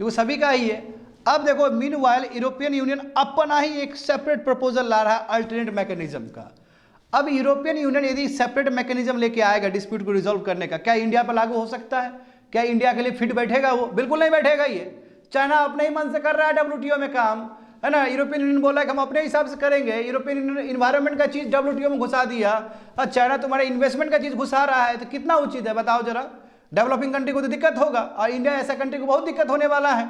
क्योंकि सभी का ही है। अब देखो मीनवाइल यूरोपियन यूनियन अपना ही एक सेपरेट प्रपोजल ला रहा है अल्टरनेट मैकेनिज्म का। अब यूरोपियन यूनियन यदि सेपरेट मैकेनिज्म लेके आएगा डिस्प्यूट को रिजॉल्व करने का, क्या इंडिया पर लागू हो सकता है? क्या इंडिया के लिए फिट बैठेगा? वो बिल्कुल नहीं बैठेगा। ये चाइना अपने ही मन से कर रहा है WTO में काम, है ना। यूरोपियन यूनियन बोला कि हम अपने हिसाब से करेंगे। यूरोपियन यूनियन इन्वायरमेंट का चीज़ WTO में घुसा दिया और चाइना तुम्हारा इन्वेस्टमेंट का चीज़ घुसा रहा है, तो कितना उचित है बताओ जरा। डेवलपिंग कंट्री को तो दिक्कत होगा और इंडिया ऐसा कंट्री को बहुत दिक्कत होने वाला है।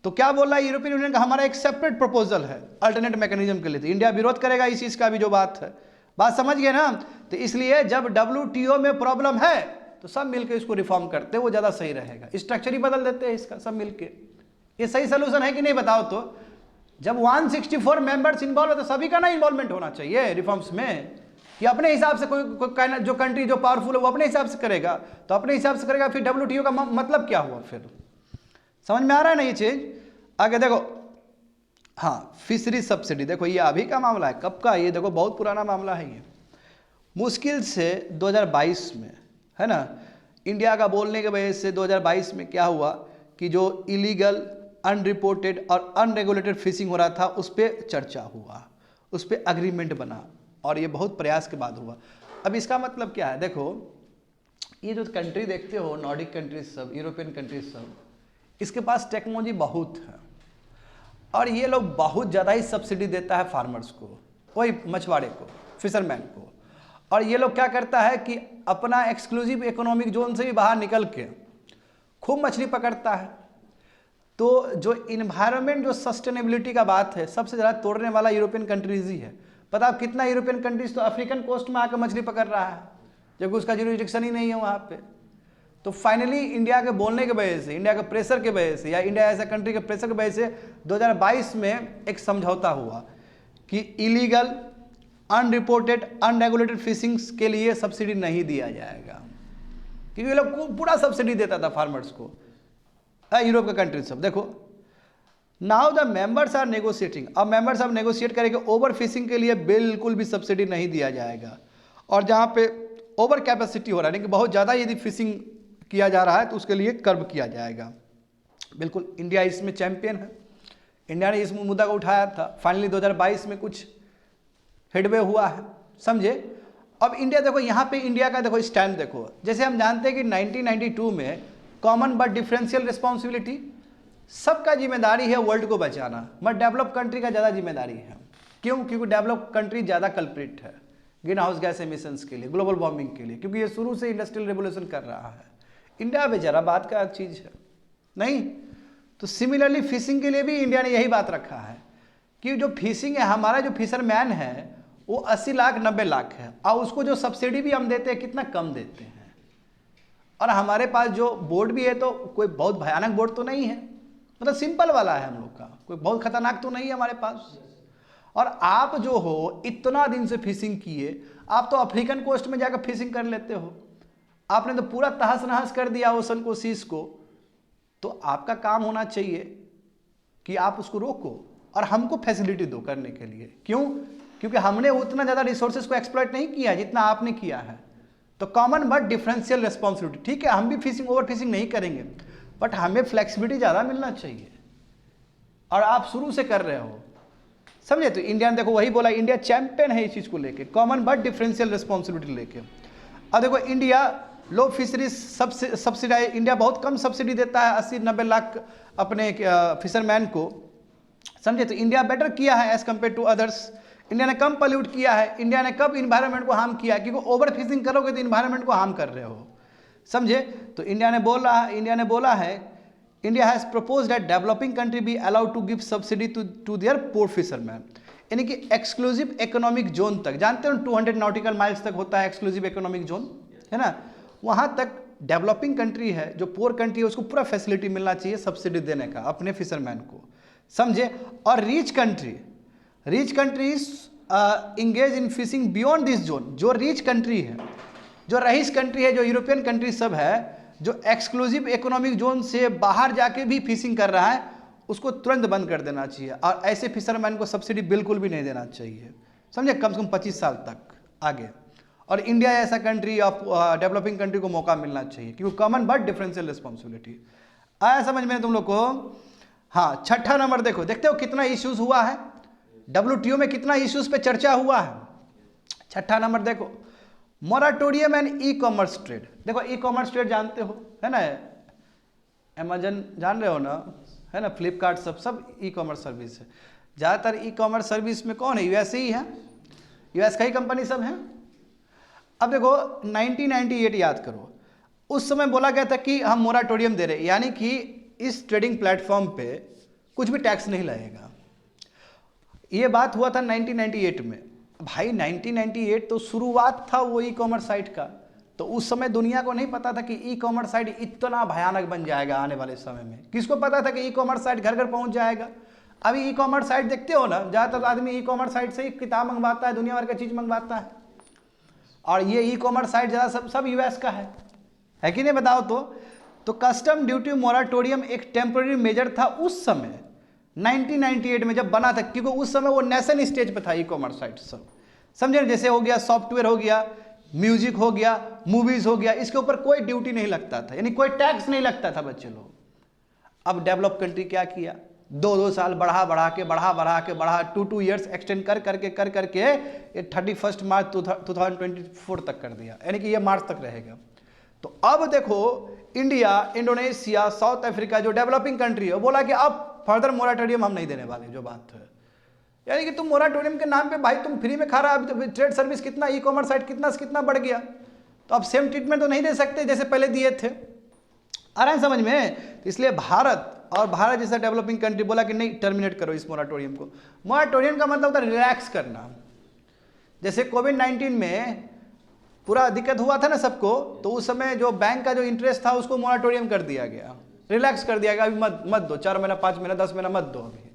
तो क्या बोल रहा है यूरोपियन यूनियन का, हमारा एक सेपरेट प्रपोजल है अल्टरनेट मैकेनिज्म के लिए, तो इंडिया विरोध करेगा इस चीज़ का भी, जो बात है, बात समझ गए ना। तो इसलिए जब WTO में प्रॉब्लम है तो सब मिलकर इसको रिफॉर्म करते हैं, वो ज़्यादा सही रहेगा। स्ट्रक्चर ही बदल देते हैं इसका सब मिलके। ये सही सोल्यूशन है कि नहीं बताओ तो? जब 164 मेंबर्स इन्वॉल्व है तो सभी का ना इन्वॉल्वमेंट होना चाहिए रिफॉर्म्स में, कि अपने हिसाब से कोई जो कंट्री जो पावरफुल है वो अपने हिसाब से करेगा, तो अपने हिसाब से करेगा, फिर WTO का मतलब क्या हुआ? फिर समझ में आ रहा है ना ये चीज़। आगे देखो, हाँ, फिशरी सब्सिडी, देखो ये अभी का मामला है, कब का? ये देखो बहुत पुराना मामला है ये, मुश्किल से 2022 में, है ना। इंडिया का बोलने की वजह से 2022 में क्या हुआ कि जो इलीगल, अनरिपोर्टेड और अनरेगुलेटेड फिशिंग हो रहा था उस पर चर्चा हुआ, उस पर अग्रीमेंट बना, और ये बहुत प्रयास के बाद हुआ। अब इसका मतलब क्या है? देखो ये जो कंट्री देखते हो, नॉर्डिक कंट्रीज सब, यूरोपियन कंट्रीज सब, इसके पास टेक्नोलॉजी बहुत है और ये लोग बहुत ज़्यादा ही सब्सिडी देता है फार्मर्स को, वही मछुआरे को, फिशरमैन को। और ये लोग क्या करता है कि अपना एक्सक्लूसिव इकोनॉमिक जोन से भी बाहर निकल के खूब मछली पकड़ता है। तो जो इन्वायरमेंट, जो सस्टेनेबिलिटी का बात है, सबसे ज़्यादा तोड़ने वाला यूरोपियन कंट्रीज ही है। पता आप कितना यूरोपियन कंट्रीज तो अफ्रीकन कोस्ट में आकर मछली पकड़ रहा है, जबकि उसका जुरिडिक्शन ही नहीं है वहाँ पे। तो फाइनली इंडिया के बोलने की वजह से, इंडिया के प्रेशर की वजह से, या इंडिया ऐसा कंट्री के प्रेशर की वजह से 2022 में एक समझौता हुआ कि इलीगल, अनरिपोर्टेड, अनरेगुलेटेड फिशिंग्स के लिए सब्सिडी नहीं दिया जाएगा, क्योंकि ये लोग पूरा सब्सिडी देता था फार्मर्स को, यूरोप का कंट्री सब। देखो, now the members are negotiating, अब मेंबर्स अब नेगोशिएट करेंगे ओवर फिशिंग के लिए बिल्कुल भी सब्सिडी नहीं दिया जाएगा। और जहाँ पे ओवर कैपेसिटी हो रहा है, यानी कि बहुत ज़्यादा यदि फिशिंग किया जा रहा है तो उसके लिए कर्ब किया जाएगा। बिल्कुल इंडिया इसमें चैंपियन है, इंडिया ने इस मुद्दा को उठाया था। फाइनली 2022 में कुछ हेडवे हुआ है, समझे। अब इंडिया देखो, यहाँ पे इंडिया का देखो स्टैंड देखो। जैसे हम जानते हैं कि 1992 में कॉमन बट डिफरेंशियल रिस्पॉन्सिबिलिटी, सबका जिम्मेदारी है वर्ल्ड को बचाना, मगर डेवलप कंट्री का ज़्यादा जिम्मेदारी है। क्यों? क्योंकि डेवलप कंट्री ज़्यादा कल्प्रिट है ग्रीन हाउस गैस एमिशंस के लिए, ग्लोबल वार्मिंग के लिए, क्योंकि ये शुरू से इंडस्ट्रियल रेवोल्यूशन कर रहा है। इंडिया बेचारा बात का चीज़ है नहीं। तो सिमिलरली फिशिंग के लिए भी इंडिया ने यही बात रखा है कि जो फिशिंग है, हमारा जो फिशरमैन है वो 80 लाख 90 लाख है, और उसको जो सब्सिडी भी हम देते हैं कितना कम देते हैं। और हमारे पास जो बोर्ड भी है तो कोई बहुत भयानक बोर्ड तो नहीं है, मतलब सिंपल वाला है हम लोग का, कोई बहुत खतरनाक तो नहीं है हमारे पास। और आप जो हो इतना दिन से फिशिंग किए, आप तो अफ्रीकन कोस्ट में जाकर फिशिंग कर लेते हो, आपने तो पूरा तहस नहस कर दिया ओशन को, सीज को। तो आपका काम होना चाहिए कि आप उसको रोको और हमको फैसिलिटी दो करने के लिए। क्यों? क्योंकि हमने उतना ज़्यादा रिसोर्सेज को एक्सप्लॉइट नहीं किया जितना आपने किया है। तो कॉमन बट डिफरेंशियल रिस्पॉन्सिबिलिटी, ठीक है, हम भी फिशिंग, ओवर फिशिंग नहीं करेंगे, बट हमें फ्लेक्सिबिलिटी ज़्यादा मिलना चाहिए, और आप शुरू से कर रहे हो, समझे। तो इंडिया ने देखो वही बोला, इंडिया चैंपियन है इस चीज़ को लेके, कॉमन बट डिफरेंशियल रिस्पॉन्सिबिलिटी लेके। अब देखो, इंडिया लो फिशरीज सब्सिडाइज, इंडिया बहुत कम सब्सिडी देता है 80-90 लाख अपने फिशरमैन को, समझे। तो इंडिया बेटर किया है as compare to others. India ने कम पॉल्यूट किया है, इंडिया ने कब इन्वायरमेंट को हार्म किया है, क्योंकि ओवर फिशिंग करोगे तो इन्वायरमेंट को हार्म कर रहे हो, समझे। तो इंडिया ने बोला है India has proposed that developing country be allowed to give subsidy to their poor fisherman, यानी कि एक्सक्लूसिव इकोनॉमिक जोन तक, जानते हो 200 नॉटिकल माइल्स तक होता है एक्सक्लूसिव इकोनॉमिक जोन, है ना। वहाँ तक डेवलपिंग कंट्री है, जो पोर कंट्री है, उसको पूरा फैसिलिटी मिलना चाहिए सब्सिडी देने का अपने फिशरमैन को, समझे। और rich countries engage in fishing beyond this zone, जो रिच कंट्री है, जो रईस कंट्री है, जो यूरोपियन कंट्री सब है, जो एक्सक्लूसिव इकोनॉमिक जोन से बाहर जाके भी फिशिंग कर रहा है, उसको तुरंत बंद कर देना चाहिए, और ऐसे फिशरमैन को सब्सिडी बिल्कुल भी नहीं देना चाहिए, समझे, कम से कम 25 साल तक आगे। और इंडिया ऐसा कंट्री ऑफ डेवलपिंग कंट्री को मौका मिलना चाहिए, क्योंकि कॉमन बट डिफरेंशियल रिस्पॉन्सिबिलिटी। आया समझ में तुम लोग को? हाँ, छठा नंबर देखो, देखते हो कितना इश्यूज हुआ है WTO में, कितना इश्यूज पे चर्चा हुआ है। छठा नंबर देखो, moratorium and e commerce trade. देखो, ई कॉमर्स ट्रेड जानते हो, है ना, अमेजन जान रहे हो ना, है ना, फ्लिपकार्ट, सब ई कॉमर्स सर्विस है। ज़्यादातर ई कॉमर्स सर्विस में कौन है? यूएस ही है, यूएस का ही कंपनी सब है। अब देखो 1998 याद करो, उस समय बोला गया था कि हम मोराटोरियम दे रहे, यानी कि इस ट्रेडिंग प्लेटफॉर्म पे कुछ भी टैक्स नहीं लगेगा। ये बात हुआ था 1998 में। भाई 1998 तो शुरुआत था वो ई कॉमर्स साइट का, तो उस समय दुनिया को नहीं पता था कि ई कॉमर्स साइट इतना भयानक बन जाएगा आने वाले समय में। किसको पता था कि ई कॉमर्स साइट घर घर पहुंच जाएगा? अभी ई कॉमर्स साइट देखते हो ना, ज़्यादातर आदमी ई कॉमर्स साइट से ही किताब मंगवाता है, दुनिया भर का चीज़ मंगवाता है, और ये ई कॉमर्स साइट ज़्यादा सब यूएस का है कि नहीं, बताओ तो कस्टम ड्यूटी मोराटोरियम एक टेम्पररी मेजर था उस समय 1998 में जब बना था, क्योंकि उस समय वो नेशन स्टेज पे था ई कॉमर्स साइट सब, समझे। जैसे हो गया सॉफ्टवेयर, हो गया म्यूजिक, हो गया मूवीज, हो गया, इसके ऊपर कोई ड्यूटी नहीं लगता था, यानी कोई टैक्स नहीं लगता था बच्चे लोग। अब डेवलप कंट्री क्या किया, 2-2 साल बढ़ा के 2 ईयर्स एक्सटेंड करके ये 31 मार्च 2024 तक कर दिया, यानी कि ये मार्च तक रहेगा। तो अब देखो इंडिया, इंडोनेशिया, साउथ अफ्रीका जो डेवलपिंग कंट्री है, बोला कि अब फर्दर मोराटोरियम हम नहीं देने वाले, जो बात है। यानी कि तुम मोराटोरियम के नाम पे भाई तुम फ्री में खा रहा है, अभी तो ट्रेड सर्विस कितना, ई कॉमर्स साइट कितना से कितना बढ़ गया, तो अब सेम ट्रीटमेंट तो नहीं दे सकते जैसे पहले दिए थे। आ रहा है समझ में? तो इसलिए भारत जैसा डेवलपिंग कंट्री बोला कि नहीं, टर्मिनेट करो इस मोराटोरियम को। मोराटोरियम का मतलब होता है रिलैक्स करना। जैसे कोविड-19 में पूरा दिक्कत हुआ था ना सबको, तो उस समय जो बैंक का जो इंटरेस्ट था उसको मोराटोरियम कर दिया गया, रिलैक्स कर दिया गया, अभी मत दो, 4 महीना 5 महीना 10 महीना मत दो। अभी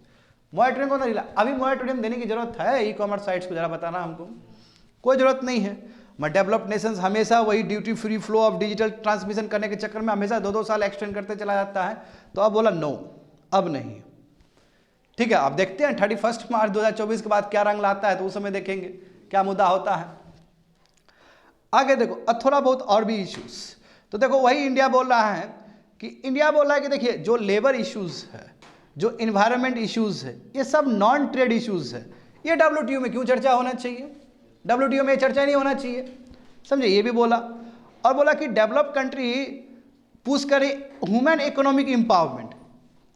मोराटोरियम को ना, अभी मोराटोरियम देने की जरूरत है ई कॉमर्स साइट्स को, जरा बताना हमको, कोई जरूरत नहीं है। मैं डेवलप्ड नेशंस हमेशा वही duty free flow of digital transmission करने के चक्कर में हमेशा 2-2 साल एक्सटेंड करते चला जाता है। तो अब बोला नो, अब नहीं। ठीक है, अब देखते हैं 31 मार्च 2024 के बाद क्या रंग लाता है, तो उस समय देखेंगे क्या मुद्दा होता है। आगे देखो, अब थोड़ा बहुत और भी इश्यूज, तो देखो वही इंडिया बोल रहा है कि देखिए जो लेबर इश्यूज है, जो इन्वायरमेंट इश्यूज है, ये सब नॉन ट्रेड इश्यूज है, ये WTO में क्यों चर्चा होना चाहिए, WTO में चर्चा नहीं होना चाहिए, समझे? ये भी बोला। और बोला कि डेवलप कंट्री पुश करे ह्यूमन इकोनॉमिक एम्पावरमेंट।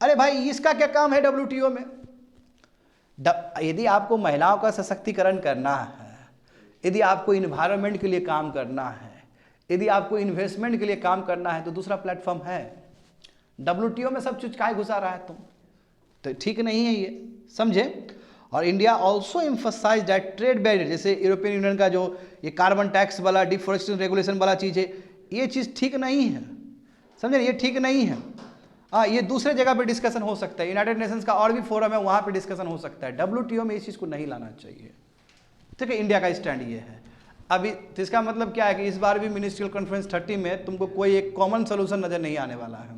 अरे भाई इसका क्या काम है WTO में? यदि आपको महिलाओं का सशक्तिकरण करना है, यदि आपको इन्वायरमेंट के लिए काम करना है, यदि आपको इन्वेस्टमेंट के लिए काम करना है, तो दूसरा प्लेटफॉर्म है। WTO में सब चीज काहे घुसा रहा है तुम? तो ठीक नहीं है ये, समझे? और India also emphasize that trade barrier, जैसे यूरोपियन यूनियन का जो ये कार्बन टैक्स वाला, डिफॉरेस्टेशन रेगुलेशन वाला चीज़ है, ये चीज़ ठीक नहीं है, समझे? ये ठीक नहीं है। ये दूसरे जगह पे डिस्कशन हो सकता है, यूनाइटेड नेशंस का और भी फोरम है, वहाँ पे डिस्कशन हो सकता है। WTO में इस चीज़ को नहीं लाना चाहिए। ठीक है, इंडिया का स्टैंड ये है अभी। तो इसका मतलब क्या है कि इस बार भी मिनिस्ट्रियल कॉन्फ्रेंस 30 में तुमको कोई एक कॉमन सोल्यूशन नज़र नहीं आने वाला है,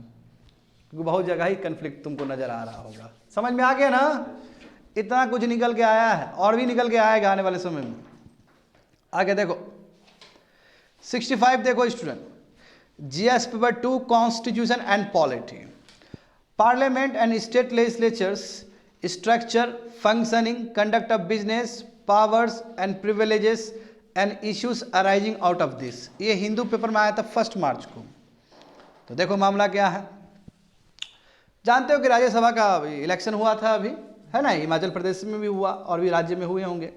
क्योंकि बहुत जगह ही कन्फ्लिक्ट तुमको नज़र आ रहा होगा। समझ में आ गया ना? इतना कुछ निकल के आया है और भी निकल के आएगा आने वाले समय में। आगे देखो 65 देखो student, GS paper 2 constitution and polity, parliament and state legislatures structure, functioning, conduct of business, powers and privileges and issues arising out of this. ये हिंदू पेपर में आया था 1 मार्च को। तो देखो मामला क्या है, जानते हो कि राज्यसभा का इलेक्शन हुआ था अभी, है ना? हिमाचल प्रदेश में भी हुआ और भी राज्य में हुए होंगे।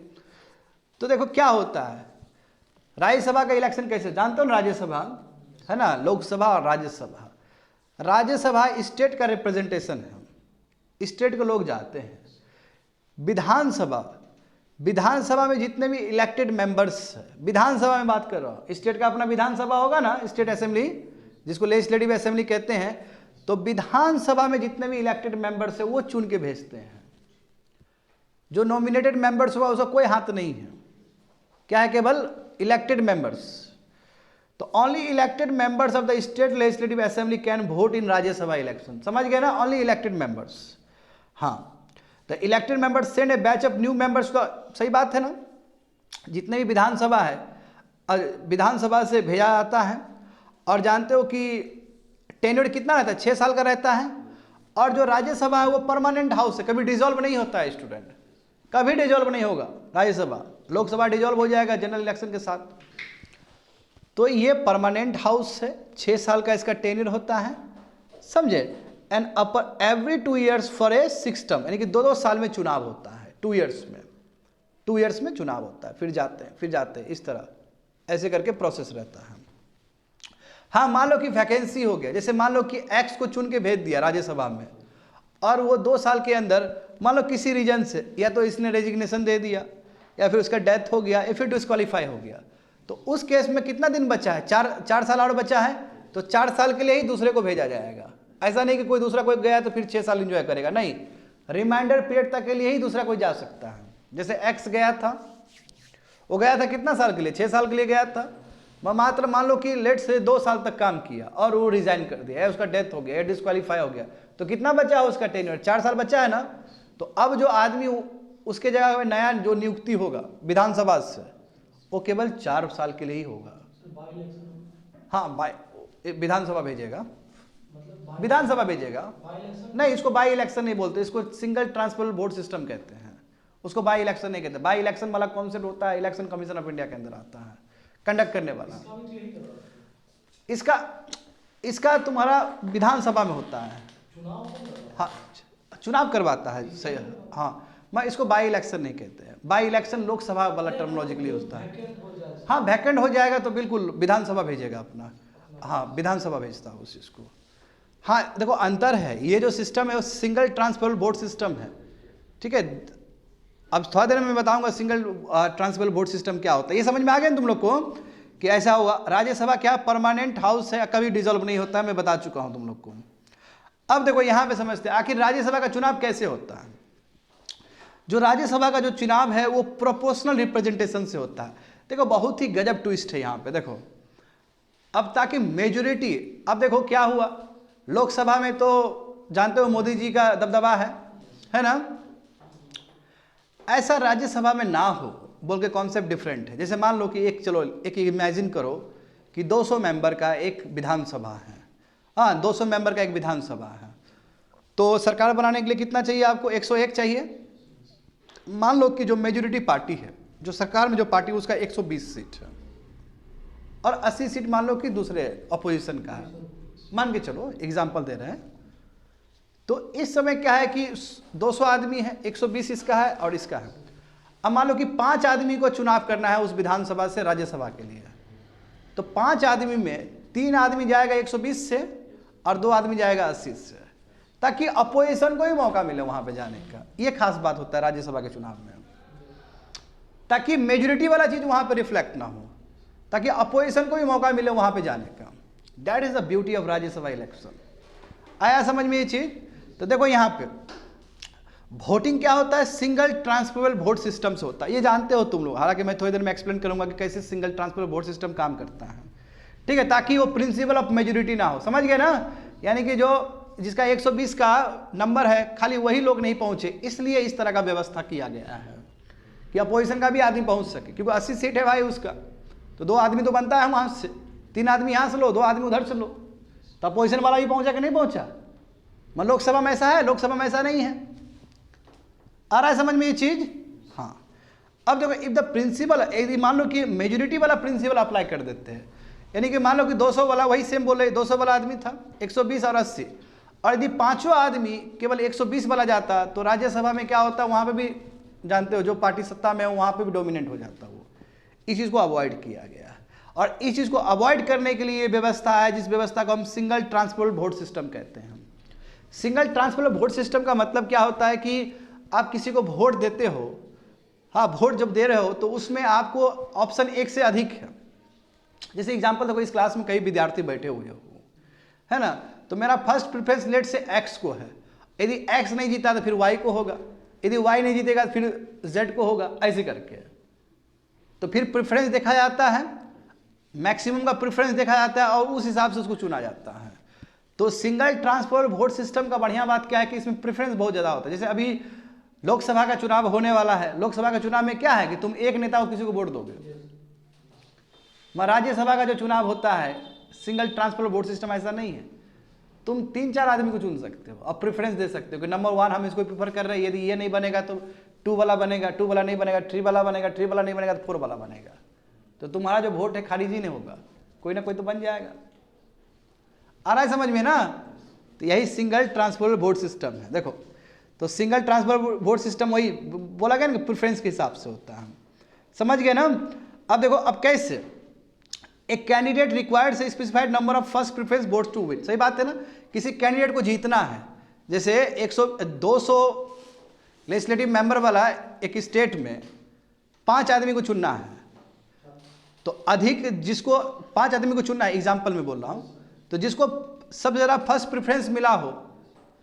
तो देखो क्या होता है, राज्यसभा का इलेक्शन कैसे, जानते हो ना? राज्यसभा है ना, लोकसभा और राज्यसभा। राज्यसभा स्टेट का रिप्रेजेंटेशन है, स्टेट के लोग जाते हैं। विधानसभा में जितने भी इलेक्टेड मेंबर्स है, विधानसभा में बात कर रहा हूँ, स्टेट का अपना विधानसभा होगा ना, स्टेट असेंबली, जिसको लेजिस्लेटिव असेंबली कहते हैं। तो विधानसभा में जितने भी इलेक्टेड मेंबर्स है वो चुन के भेजते हैं। जो नॉमिनेटेड मेंबर्स हुआ उसका कोई हाथ नहीं है, क्या है? केवल इलेक्टेड मेंबर्स। तो only elected members of the state legislative assembly can vote in Rajya Sabha election. समझ गए ना? Only elected members. हाँ, the elected members send a batch of new members. का सही बात है ना? जितने भी विधानसभा है, विधानसभा से भेजा जाता है। और जानते हो कि टेन्योर कितना रहता है? 6 साल का रहता है। और जो राज्यसभा है वो परमानेंट हाउस है, कभी डिसॉल्व नहीं होता है स्टूडेंट, कभी डिसॉल्व नहीं होगा राज्यसभा। लोकसभा डिसॉल्व हो जाएगा जनरल इलेक्शन के साथ। तो ये परमानेंट हाउस है, 6 साल का इसका टेन्योर होता है, समझे? And upper every 2 years for a 6 term, यानी कि 2-2 साल में चुनाव होता है। 2 years में चुनाव होता है, फिर जाते हैं, इस तरह ऐसे करके प्रोसेस रहता है। हाँ, मान लो कि वैकेंसी हो गया, जैसे मान लो कि एक्स को चुन के भेज दिया राज्यसभा में, और वो 2 साल के अंदर मान लो किसी रीजन से या तो इसने रेजिग्नेशन दे दिया, या फिर उसका डेथ हो गया, या फिर डिस्क्वालीफाई हो गया, तो उस केस में कितना दिन बचा है? 4 साल और बचा है। तो 4 साल के लिए ही दूसरे को भेजा जाएगा। ऐसा नहीं कि कोई दूसरा कोई गया तो फिर 6 साल एंजॉय करेगा, नहीं, रिमाइंडर पीरियड तक के लिए ही दूसरा कोई जा सकता है। जैसे एक्स गया था, वो गया था कितना साल के लिए? 6 साल के लिए गया था। मात्र मान लो कि लेट से 2 साल तक काम किया और वो रिजाइन कर दिया, उसका डेथ हो गया, डिस्क्वालीफाई हो गया, तो कितना बचा है उसका टेन्योर? 4 साल बचा है ना। तो अब जो आदमी उसके जगह में नया जो नियुक्ति होगा विधानसभा से, वो केवल 4 साल के लिए ही होगा। हाँ, विधानसभा भेजेगा, विधानसभा भेजेगा। नहीं, इसको बाई इलेक्शन नहीं बोलते, इसको सिंगल ट्रांसफरेबल वोट सिस्टम कहते हैं। उसको बाई इलेक्शन नहीं कहते। बाई इलेक्शन वाला कॉन्सेप्ट होता है इलेक्शन कमीशन ऑफ इंडिया के अंदर आता है, कंडक्ट करने वाला। इसका तुम्हारा विधानसभा में होता है। हाँ, चुनाव करवाता है, सही। हाँ, मैं इसको बाई इलेक्शन नहीं कहते हैं, बाई इलेक्शन लोकसभा वाला टर्मिनोलॉजिकली होता है। हाँ, वैकेंट हो जाएगा तो बिल्कुल विधानसभा भेजेगा अपना, हाँ विधानसभा भेजता है उस चीज़ को। हाँ देखो अंतर है, ये जो सिस्टम है वो सिंगल ट्रांसफरेबल वोट सिस्टम है, ठीक है। अब थोड़ा देर में मैं बताऊंगा सिंगल ट्रांसफरेबल वोट सिस्टम क्या होता है। ये समझ में आ गया तुम लोग को कि ऐसा हुआ। राज्यसभा क्या परमानेंट हाउस है, कभी डिसॉल्व नहीं होता है, मैं बता चुका हूं तुम लोग को। अब देखो यहां पे समझते हैं आखिर राज्यसभा का चुनाव कैसे होता है। जो राज्यसभा का जो चुनाव है वो प्रोपोर्शनल रिप्रेजेंटेशन से होता है। देखो बहुत ही गजब ट्विस्ट है यहाँ पे, देखो अब ताकि मेजोरिटी, अब देखो क्या हुआ, लोकसभा में तो जानते हो मोदी जी का दबदबा है ना, ऐसा राज्यसभा में ना हो बोल के कॉन्सेप्ट डिफरेंट है। जैसे मान लो कि एक इमेजिन करो कि 200 मेंबर का एक विधानसभा है, हाँ 200 मेंबर का एक विधानसभा है, तो सरकार बनाने के लिए कितना चाहिए आपको, 101 चाहिए। मान लो कि जो मेजोरिटी पार्टी है, जो सरकार में जो पार्टी उसका 120 सीट है और 80 सीट मान लो कि दूसरे अपोजिशन का है, मान के चलो एग्जाम्पल दे रहे हैं। तो इस समय क्या है कि 200 आदमी है, 120 इसका है और इसका है। अब मान लो कि 5 आदमी को चुनाव करना है उस विधानसभा से राज्यसभा के लिए, तो 5 आदमी में 3 आदमी जाएगा 120 से और 2 आदमी जाएगा 80 से, ताकि अपोजिशन को ही मौका मिले वहां पे जाने का। ये खास बात होता है राज्यसभा के चुनाव में, ताकि मेजोरिटी वाला चीज वहां पे रिफ्लेक्ट ना हो, ताकि अपोजिशन को भी मौका मिले वहां पे जाने का। That is the beauty of Rajya Sabha election. आया समझ में ये चीज। तो देखो यहाँ पे वोटिंग क्या होता है, सिंगल ट्रांसफरेबल वोट सिस्टम से होता है, ये जानते हो तुम लोग, हालांकि मैं थोड़ी देर में एक्सप्लेन करूंगा कि कैसे सिंगल ट्रांसफरेबल वोट सिस्टम काम करता है, ठीक है, ताकि वो प्रिंसिपल ऑफ मेजोरिटी ना हो, समझ गए ना। यानी कि जो जिसका 120 का नंबर है खाली वही लोग नहीं पहुंचे, इसलिए इस तरह का व्यवस्था किया गया है कि अपोजिशन का भी आदमी पहुंच सके, क्योंकि 80 सीट है भाई उसका, तो 2 आदमी तो बनता है वहां से, 3 आदमी यहाँ से लो, 2 आदमी उधर से लो, तो अपोजिशन वाला भी पहुंचा कि नहीं पहुंचा। मैं लोकसभा में ऐसा है, लोकसभा में ऐसा नहीं है। आ रहा है समझ में ये चीज। हाँ अब देखो इफ द प्रिंसिपल, यदि मान लो कि मेजोरिटी वाला प्रिंसिपल अप्लाई कर देते हैं, यानी कि मान लो कि 200 वाला, वही सेम बोले 200 वाला आदमी था, 120 और 80, और यदि 5 आदमी केवल 120 वाला जाता तो राज्यसभा में क्या होता, वहां पे भी जानते हो जो पार्टी सत्ता में हो वहां पे भी डोमिनेट हो जाता वो। इस चीज को अवॉइड किया गया, और इस चीज को अवॉइड करने के लिए व्यवस्था है जिस व्यवस्था को हम सिंगल ट्रांसफरेबल वोट सिस्टम कहते हैं। सिंगल ट्रांसफरेबल वोट सिस्टम का मतलब क्या होता है कि आप किसी को वोट देते हो, हाँ वोट जब दे रहे हो तो उसमें आपको ऑप्शन एक से अधिक है। जैसे एग्जांपल देखो, इस क्लास में कई विद्यार्थी बैठे हुए हो, है ना, तो मेरा फर्स्ट प्रेफरेंस लेट से एक्स को है, यदि एक्स नहीं जीता तो फिर वाई को होगा, यदि वाई नहीं जीतेगा तो फिर जेड को होगा, ऐसे करके। तो फिर प्रेफरेंस देखा जाता है, मैक्सिमम का प्रेफरेंस देखा जाता है और उस हिसाब से उसको चुना जाता है। तो सिंगल ट्रांसफरेबल वोट सिस्टम का बढ़िया बात क्या है कि इसमें प्रेफरेंस बहुत ज़्यादा होता है। जैसे अभी लोकसभा का चुनाव होने वाला है, लोकसभा का चुनाव में क्या है कि तुम एक नेता को किसी को वोट दोगे। राज्यसभा का जो चुनाव होता है सिंगल ट्रांसफरेबल वोट सिस्टम ऐसा नहीं है, तुम 3-4 आदमी को चुन सकते हो और प्रेफरेंस दे सकते हो कि नंबर 1 हम इसको प्रीफर कर रहे हैं, यदि ये नहीं बनेगा तो 2 वाला बनेगा, 2 वाला नहीं बनेगा 3 वाला बनेगा, 3 वाला नहीं बनेगा तो 4 वाला बनेगा। तो तुम्हारा जो वोट है खारिज ही नहीं होगा, कोई ना कोई तो बन जाएगा। आ रहा है समझ में ना। तो यही सिंगल ट्रांसफरेबल वोट सिस्टम है। देखो तो सिंगल ट्रांसफरेबल वोट सिस्टम वही बोला गया ना कि प्रेफरेंस के हिसाब से होता है, समझ गए ना। अब देखो अब कैसे, एक कैंडिडेट रिक्वायर्ड से specified number of first preference votes to win, सही बात है ना। किसी कैंडिडेट को जीतना है, जैसे 200 लेजिस्लेटिव मेंबर वाला एक स्टेट में 5 आदमी को चुनना है, तो अधिक जिसको 5 आदमी को चुनना है, एग्जाम्पल में बोल रहा हूँ, तो जिसको सबसे ज़्यादा फर्स्ट प्रेफरेंस मिला हो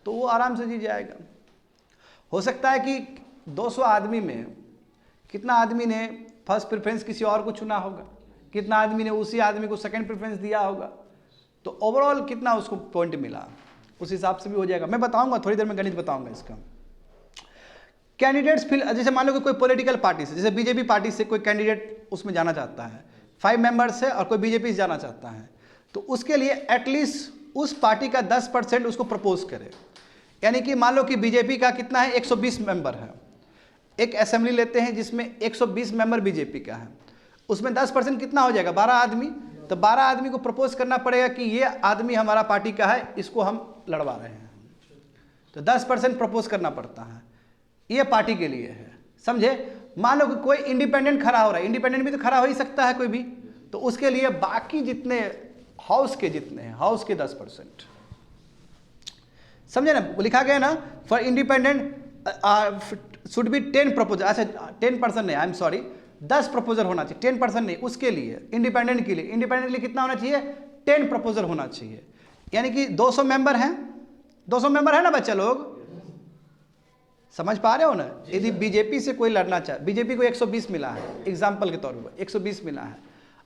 तो वो आराम से जीत जाएगा। हो सकता है कि 200 आदमी में कितना आदमी ने फर्स्ट प्रेफरेंस किसी और को चुना होगा, कितना आदमी ने उसी आदमी को सेकंड प्रेफरेंस दिया होगा, तो ओवरऑल कितना उसको पॉइंट मिला उस हिसाब से भी हो जाएगा। मैं बताऊंगा थोड़ी देर में, गणित बताऊंगा इसका। कैंडिडेट्स फिल, जैसे मान लो कि कोई पॉलिटिकल पार्टी से, जैसे बीजेपी पार्टी से कोई कैंडिडेट उसमें जाना चाहता है, 5 मेंबर्स है और कोई बीजेपी से जाना चाहता है, तो उसके लिए एटलीस्ट उस पार्टी का 10% उसको प्रपोज करे। यानी कि मान लो कि बीजेपी का कितना है, 120 मेंबर है, एक असेंबली लेते हैं जिसमें 120 मेंबर बीजेपी का है, उसमें 10% कितना हो जाएगा, 12 आदमी। तो 12 आदमी को प्रपोज करना पड़ेगा कि ये आदमी हमारा पार्टी का है, इसको हम लड़वा रहे हैं। तो 10% प्रपोज करना पड़ता है, ये पार्टी के लिए है, समझे। मान लो कि कोई इंडिपेंडेंट खड़ा हो रहा है, इंडिपेंडेंट भी तो खड़ा हो ही सकता है कोई भी, तो उसके लिए बाकी जितने हाउस के जितने हैं, हाउस के 10%, समझे ना, लिखा गया ना, for independent should be 10 proposal, अच्छा 10% नहीं, आई एम सॉरी, 10 प्रपोजल होना चाहिए, 10% नहीं, उसके लिए इंडिपेंडेंट के लिए, इंडिपेंडेंट के लिए कितना होना चाहिए, 10 प्रपोजल होना चाहिए, यानी कि 200 मेंबर हैं, 200 मेंबर है ना बच्चा लोग, समझ पा रहे हो ना। यदि बीजेपी से कोई लड़ना चाहे, बीजेपी को 120 मिला है, एग्जाम्पल के तौर पर 120 मिला है,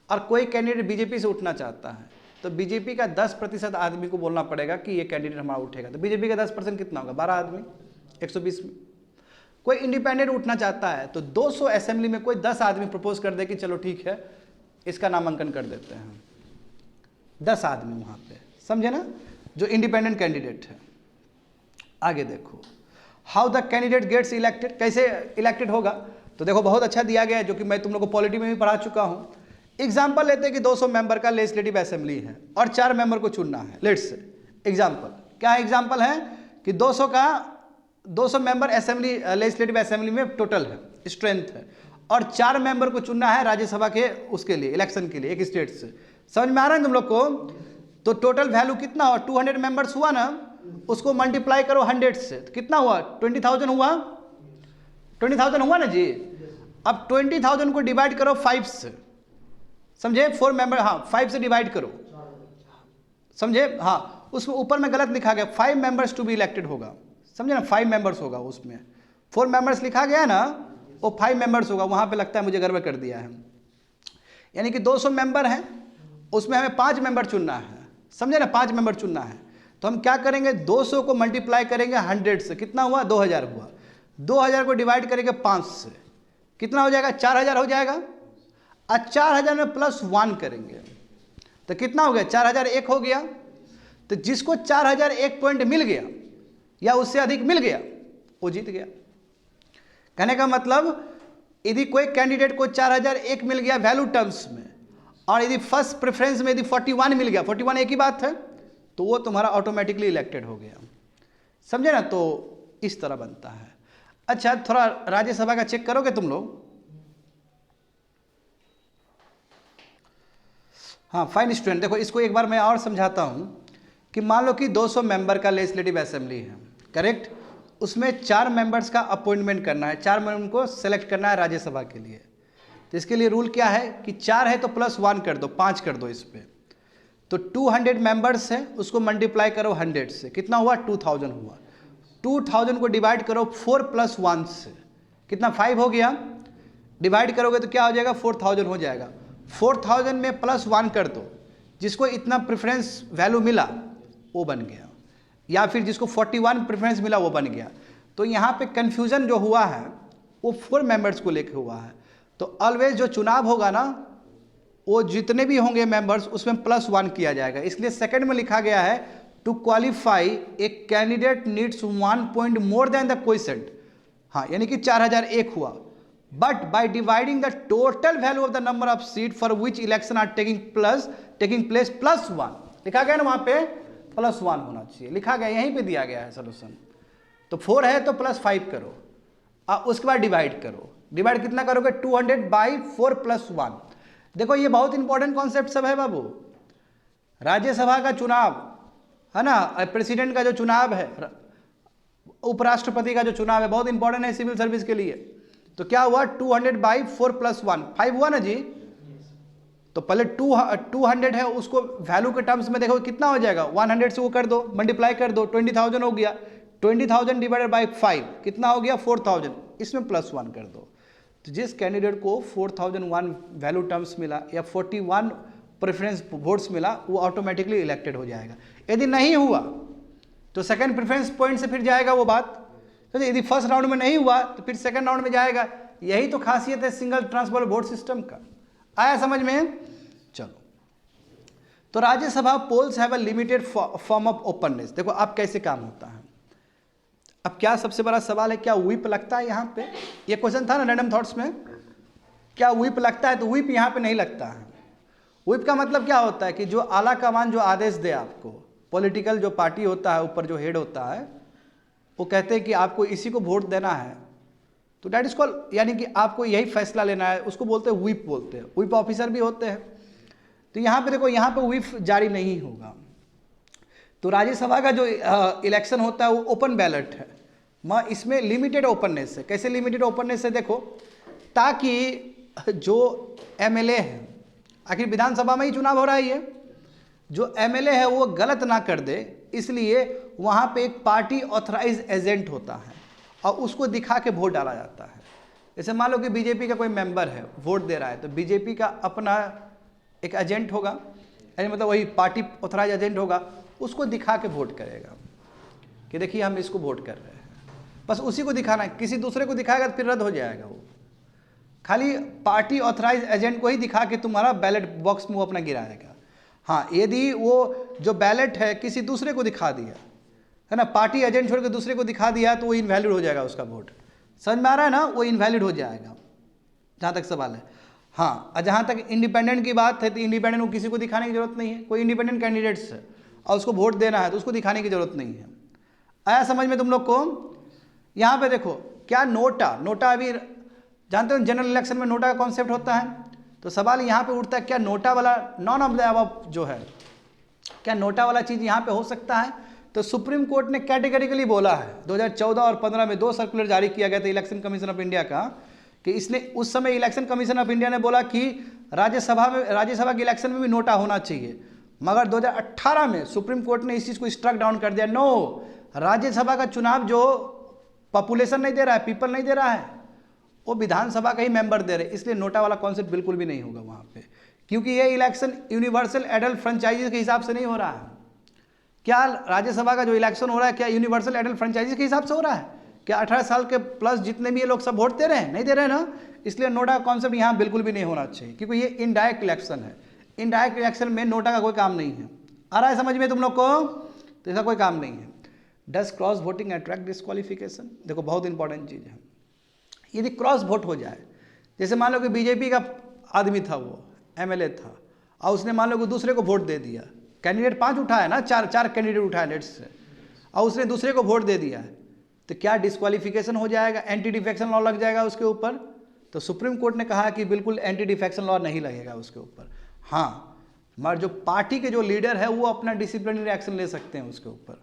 और कोई कैंडिडेट बीजेपी से उठना चाहता है, तो बीजेपी का 10% आदमी को बोलना पड़ेगा कि ये कैंडिडेट हमारा उठेगा, तो बीजेपी का 10% कितना होगा, 12 आदमी 120 में। कोई इंडिपेंडेंट उठना चाहता है तो 200 असेंबली में कोई 10 आदमी प्रपोज कर दे कि चलो ठीक है इसका नामांकन कर देते हैं, 10 आदमी वहाँ पे, समझे ना, जो इंडिपेंडेंट कैंडिडेट है। आगे देखो, how the candidate gets elected, कैसे इलेक्टेड होगा, तो देखो बहुत अच्छा दिया गया है, जो कि मैं तुम लोग को पॉलिटी में भी पढ़ा चुका हूँ। एग्जाम्पल लेते हैं कि 200 मेंबर का लेजिस्लेटिव असेंबली है और 4 मेंबर को चुनना है, लेट्स से एग्जाम्पल, क्या एग्जाम्पल है कि 200 मेंबर असेंबली, लेजिस्लेटिव असेंबली में टोटल है, स्ट्रेंथ है, और 4 मेंबर को चुनना है राज्यसभा के उसके लिए, इलेक्शन के लिए, एक स्टेट से। समझ में आ रहा है तुम लोग को। तो टोटल वैल्यू कितना हुआ, 200 मेंबर्स हुआ ना, उसको मल्टीप्लाई करो 100 से, तो कितना हुआ, 20,000 हुआ, 20,000 हुआ ना जी। अब 20,000 को डिवाइड करो 5 से, समझे, 4 मेंबर, हाँ 5 से डिवाइड करो, समझे, हाँ उसमें ऊपर में गलत लिखा गया, 5 मेंबर्स टू बी इलेक्टेड होगा, समझे ना, 5 मेंबर्स होगा, उसमें 4 मेंबर्स लिखा गया ना, वो 5 मेंबर्स होगा, वहाँ पे लगता है मुझे गड़बड़ कर दिया है। यानी कि 200 मेंबर हैं, उसमें हमें 5 मेंबर चुनना है, समझे ना, 5 मेंबर चुनना है, तो हम क्या करेंगे, 200 को मल्टीप्लाई करेंगे 100 से, कितना हुआ, 2000 हुआ, 2000 को डिवाइड करेंगे 5 से, कितना हो जाएगा, 4000 हो जाएगा, और 4000 में +1 करेंगे तो कितना हो गया, 4001 हो गया। तो जिसको 4001 पॉइंट मिल गया या उससे अधिक मिल गया वो जीत गया। कहने का मतलब यदि कोई कैंडिडेट को 4001 मिल गया वैल्यू टर्म्स में, और यदि फर्स्ट प्रेफरेंस में यदि 41 मिल गया, 41 एक ही बात है, तो वो तुम्हारा ऑटोमेटिकली इलेक्टेड हो गया, समझे ना। तो इस तरह बनता है। अच्छा थोड़ा राज्यसभा का चेक करोगे तुम लोग, हाँ फाइन स्टूडेंट। देखो इसको एक बार मैं और समझाता हूँ कि मान लो कि 200 मेंबर का लेजिस्लेटिव असेंबली है, करेक्ट, उसमें 4 मेंबर्स का अपॉइंटमेंट करना है, 4 मेंबर को सेलेक्ट करना है राज्यसभा के लिए। तो इसके लिए रूल क्या है कि 4 है तो +1 कर दो, 5 कर दो इस पर। तो 200 मेंबर्स है, उसको मल्टीप्लाई करो 100 से, कितना हुआ, 2000 हुआ। 2000 को डिवाइड करो 4 + 1 से, कितना 5 हो गया, डिवाइड करोगे तो क्या हो जाएगा, 4000 हो जाएगा। 4000 में +1 कर दो, जिसको इतना प्रेफरेंस वैल्यू मिला वो बन गया, या फिर जिसको 41 प्रेफरेंस मिला वो बन गया। तो यहाँ पे कन्फ्यूज़न जो हुआ है वो 4 मेंबर्स को लेके हुआ है। तो ऑलवेज जो चुनाव होगा ना, वो जितने भी होंगे मेंबर्स उसमें +1 किया जाएगा। इसलिए सेकंड में लिखा गया है to qualify a candidate needs 1 point more than the quotient, हाँ यानी कि 4001 हुआ, but by dividing the total value of the number of seat for which election are taking place +1, लिखा गया ना वहाँ पे +1 होना चाहिए, लिखा गया, यहीं पे दिया गया है सोल्यूशन। तो 4 है तो +5 करो, उसके बाद डिवाइड करो, डिवाइड कितना करोगे, 200/4 + 1। देखो ये बहुत इंपॉर्टेंट कॉन्सेप्ट सब है बाबू। राज्यसभा का चुनाव है ना, प्रेसिडेंट का जो चुनाव है, उपराष्ट्रपति का जो चुनाव है, बहुत इंपॉर्टेंट है सिविल सर्विस के लिए। तो क्या हुआ, 200/4 + 1, 5 हुआ ना जी। तो पहले 200 है, उसको वैल्यू के टर्म्स में देखो कितना हो जाएगा, 100 से वो कर दो, मल्टीप्लाई कर दो, 20,000 हो गया, 20,000 डिवाइडेड बाई 5 कितना हो गया, 4000, इसमें +1 कर दो। तो जिस कैंडिडेट को 4001 वैल्यू टर्म्स मिला या 41 प्रेफरेंस वोट्स मिला, वो ऑटोमेटिकली इलेक्टेड हो जाएगा। यदि नहीं हुआ तो सेकंड प्रेफरेंस पॉइंट से फिर जाएगा वो बात। तो यदि फर्स्ट राउंड में नहीं हुआ तो फिर सेकंड राउंड में जाएगा। यही तो खासियत है सिंगल ट्रांसफर वोट सिस्टम का। आया समझ में? चलो, तो Rajya Sabha polls have a limited form of openness. देखो अब कैसे काम होता है। अब क्या सबसे बड़ा सवाल है, क्या व्हिप लगता है यहाँ पे? ये क्वेश्चन था ना रैंडम थॉट्स में, क्या व्हिप लगता है? तो व्हिप यहाँ पे नहीं लगता है। व्हिप का मतलब क्या होता है कि जो आला कमान जो आदेश दे आपको, पॉलिटिकल जो पार्टी होता है, ऊपर जो हेड होता है, वो कहते हैं कि आपको इसी को वोट देना है, तो डैट इज कॉल, यानी कि आपको यही फैसला लेना है, उसको बोलते हैं व्हिप बोलते हैं। व्हिप ऑफिसर भी होते हैं। तो यहाँ पे देखो, यहाँ पे व्हिप जारी नहीं होगा। तो राज्यसभा का जो इलेक्शन होता है वो ओपन बैलेट है, मगर इसमें लिमिटेड ओपननेस है। कैसे लिमिटेड ओपननेस है? देखो, ताकि जो एमएलए है, आखिर विधानसभा में ही चुनाव हो रहा है, ये जो एमएलए है वो गलत ना कर दे, इसलिए वहाँ पे एक पार्टी ऑथराइज एजेंट होता है और उसको दिखा के वोट डाला जाता है। जैसे मान लो कि बीजेपी का कोई मेंबर है वोट दे रहा है, तो बीजेपी का अपना एक एजेंट होगा, मतलब वही पार्टी ऑथराइज एजेंट होगा, उसको दिखा के वोट करेगा कि देखिए हम इसको वोट कर रहे हैं। बस उसी को दिखाना है, किसी दूसरे को दिखाएगा तो फिर रद्द हो जाएगा। वो खाली पार्टी ऑथराइज एजेंट को ही दिखा के तुम्हारा बैलेट बॉक्स में वो अपना गिराएगा। हाँ, यदि वो जो बैलेट है किसी दूसरे को दिखा दिया है ना, पार्टी एजेंट छोड़ के दूसरे को दिखा दिया, तो वो इनवैलिड हो जाएगा उसका वोट। समझ में आ रहा है ना? वो इनवैलिड हो जाएगा, जहाँ तक सवाल है। हाँ, और जहाँ तक इंडिपेंडेंट की बात है, तो इंडिपेंडेंट को किसी को दिखाने की जरूरत नहीं है। कोई इंडिपेंडेंट कैंडिडेट्स है और उसको वोट देना है तो उसको दिखाने की जरूरत नहीं है। आया समझ में तुम लोग को? यहाँ पे देखो, क्या नोटा अभी जानते हो जनरल इलेक्शन में नोटा का कॉन्सेप्ट होता है। तो सवाल यहाँ पे उठता है, क्या नोटा वाला नॉन ऑफ द अबव जो है, क्या नोटा वाला चीज़ यहाँ पे हो सकता है? तो सुप्रीम कोर्ट ने कैटेगरिकली बोला है, 2014 और 15 में 2 सर्कुलर जारी किया गया था इलेक्शन कमीशन ऑफ इंडिया का, कि इसने उस समय इलेक्शन कमीशन ऑफ इंडिया ने बोला कि राज्यसभा के इलेक्शन में भी नोटा होना चाहिए। मगर 2018 में सुप्रीम कोर्ट ने इस चीज़ को स्ट्रक डाउन कर दिया। नो, राज्यसभा का चुनाव जो पॉपुलेशन नहीं दे रहा है, पीपल नहीं दे रहा है, वो विधानसभा का ही मेंबर दे रहे, इसलिए नोटा वाला कॉन्सेप्ट बिल्कुल भी नहीं होगा वहाँ पे, क्योंकि ये इलेक्शन यूनिवर्सल एडल्ट फ्रेंचाइजी के हिसाब से नहीं हो रहा है। क्या राज्यसभा का जो इलेक्शन हो रहा है क्या यूनिवर्सल एडल्ट फ्रेंचाइजी के हिसाब से हो रहा है? क्या 18 साल के प्लस जितने भी ये लोग सब वोट दे रहे हैं? नहीं दे रहे हैं ना। इसलिए नोटा का कॉन्सेप्ट यहाँ बिल्कुल भी नहीं होना चाहिए, क्योंकि ये इनडायरेक्ट इलेक्शन है। इनडायरेक्ट इलेक्शन में नोटा का कोई काम नहीं है। आ रहा है समझ में तुम लोग को? तो इसका कोई काम नहीं है। Does cross voting attract disqualification? देखो, बहुत इंपॉर्टेंट चीज़ है। यदि क्रॉस वोट हो जाए, जैसे मान लो कि बीजेपी का आदमी था, वो एमएलए था, और उसने मान लो कि दूसरे को वोट दे दिया, कैंडिडेट 5 उठाया ना, चार कैंडिडेट उठाया लेट्स से, और उसने दूसरे को वोट दे दिया, तो क्या डिस्क्वालिफिकेशन हो जाएगा? एंटी डिफेक्शन लॉ लग जाएगा उसके ऊपर? तो सुप्रीम कोर्ट ने कहा कि बिल्कुल एंटी डिफेक्शन लॉ नहीं लगेगा उसके ऊपर। हाँ, मगर जो पार्टी के जो लीडर है वो अपना डिसिप्लिनरी एक्शन ले सकते हैं उसके ऊपर।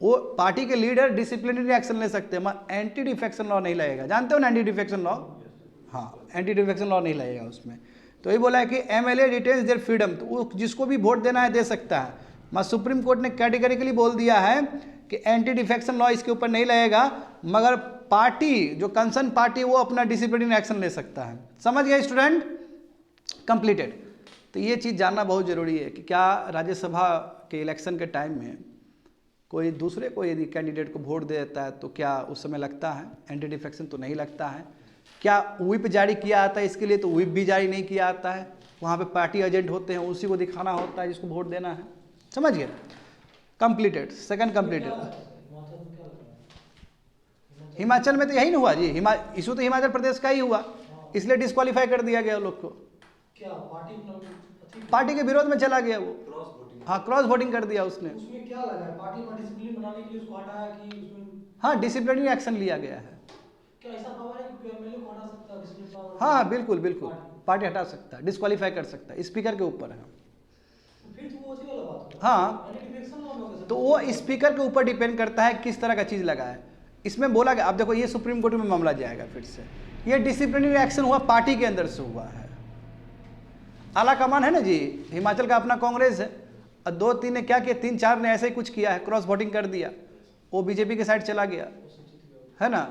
वो पार्टी के लीडर डिसिप्लिनरी एक्शन ले सकते हैं, मगर एंटी डिफेक्शन लॉ नहीं लगेगा। जानते हो ना एंटी डिफेक्शन लॉ? हाँ, एंटी डिफेक्शन लॉ नहीं लगेगा उसमें। तो ये बोला है कि एमएलए रिटेन्स देयर फ्रीडम, तो वो जिसको भी वोट देना है दे सकता है। मगर सुप्रीम कोर्ट ने कैटेगरिकली बोल दिया है कि एंटी डिफेक्शन लॉ इसके ऊपर नहीं लगेगा, मगर पार्टी जो कंसर्न पार्टी वो अपना डिसिप्लिनरी एक्शन ले सकता है। समझ गए स्टूडेंट? कंप्लीटेड। तो ये चीज़ जानना बहुत ज़रूरी है कि क्या राज्यसभा के इलेक्शन के टाइम में कोई दूसरे को यदि कैंडिडेट को वोट दे देता है तो क्या उस समय लगता है एंटी डिफेक्शन? तो नहीं लगता है। क्या व्हिप जारी किया आता है इसके लिए? तो व्हिप भी जारी नहीं किया आता है। वहाँ पे पार्टी एजेंट होते हैं, उसी को दिखाना होता है जिसको वोट देना है। समझ गए? कंप्लीटेड। Second completed. हिमाचल में तो यही नहीं हुआ जी, इशू तो हिमाचल प्रदेश का ही हुआ, इसलिए डिस्क्वालीफाई कर दिया गया लोग को। क्या पार्टी के विरोध में चला गया वो? हाँ, क्रॉस वोटिंग कर दिया उसने।
उसमें क्या लगा है? पार्टी में डिसिप्लिन बनाने के लिए उसको हटाया कि उसमें?
हाँ, डिसिप्लिनरी एक्शन लिया गया है।
क्या ऐसा पावर है कि एमएलए को हटा सकता है डिसिप्लिन पावर?
हाँ, बिल्कुल बिल्कुल, पार्टी हटा सकता है, डिस्क्वालीफाई कर सकता है, स्पीकर के ऊपर है।
फिर तो वो उसी वाला बात है।
हाँ, तो वो स्पीकर के ऊपर डिपेंड करता है किस तरह का चीज़ लगा है। इसमें बोला गया, अब देखो ये सुप्रीम कोर्ट में मामला जाएगा फिर से। ये डिसिप्लिनरी एक्शन हुआ, पार्टी के अंदर से हुआ है। आला कमान है ना जी, हिमाचल का अपना कांग्रेस है, और 2-3 ने क्या किया, 3-4 ने ऐसे ही कुछ किया है, क्रॉस वोटिंग कर दिया, वो बीजेपी के साइड चला गया है ना।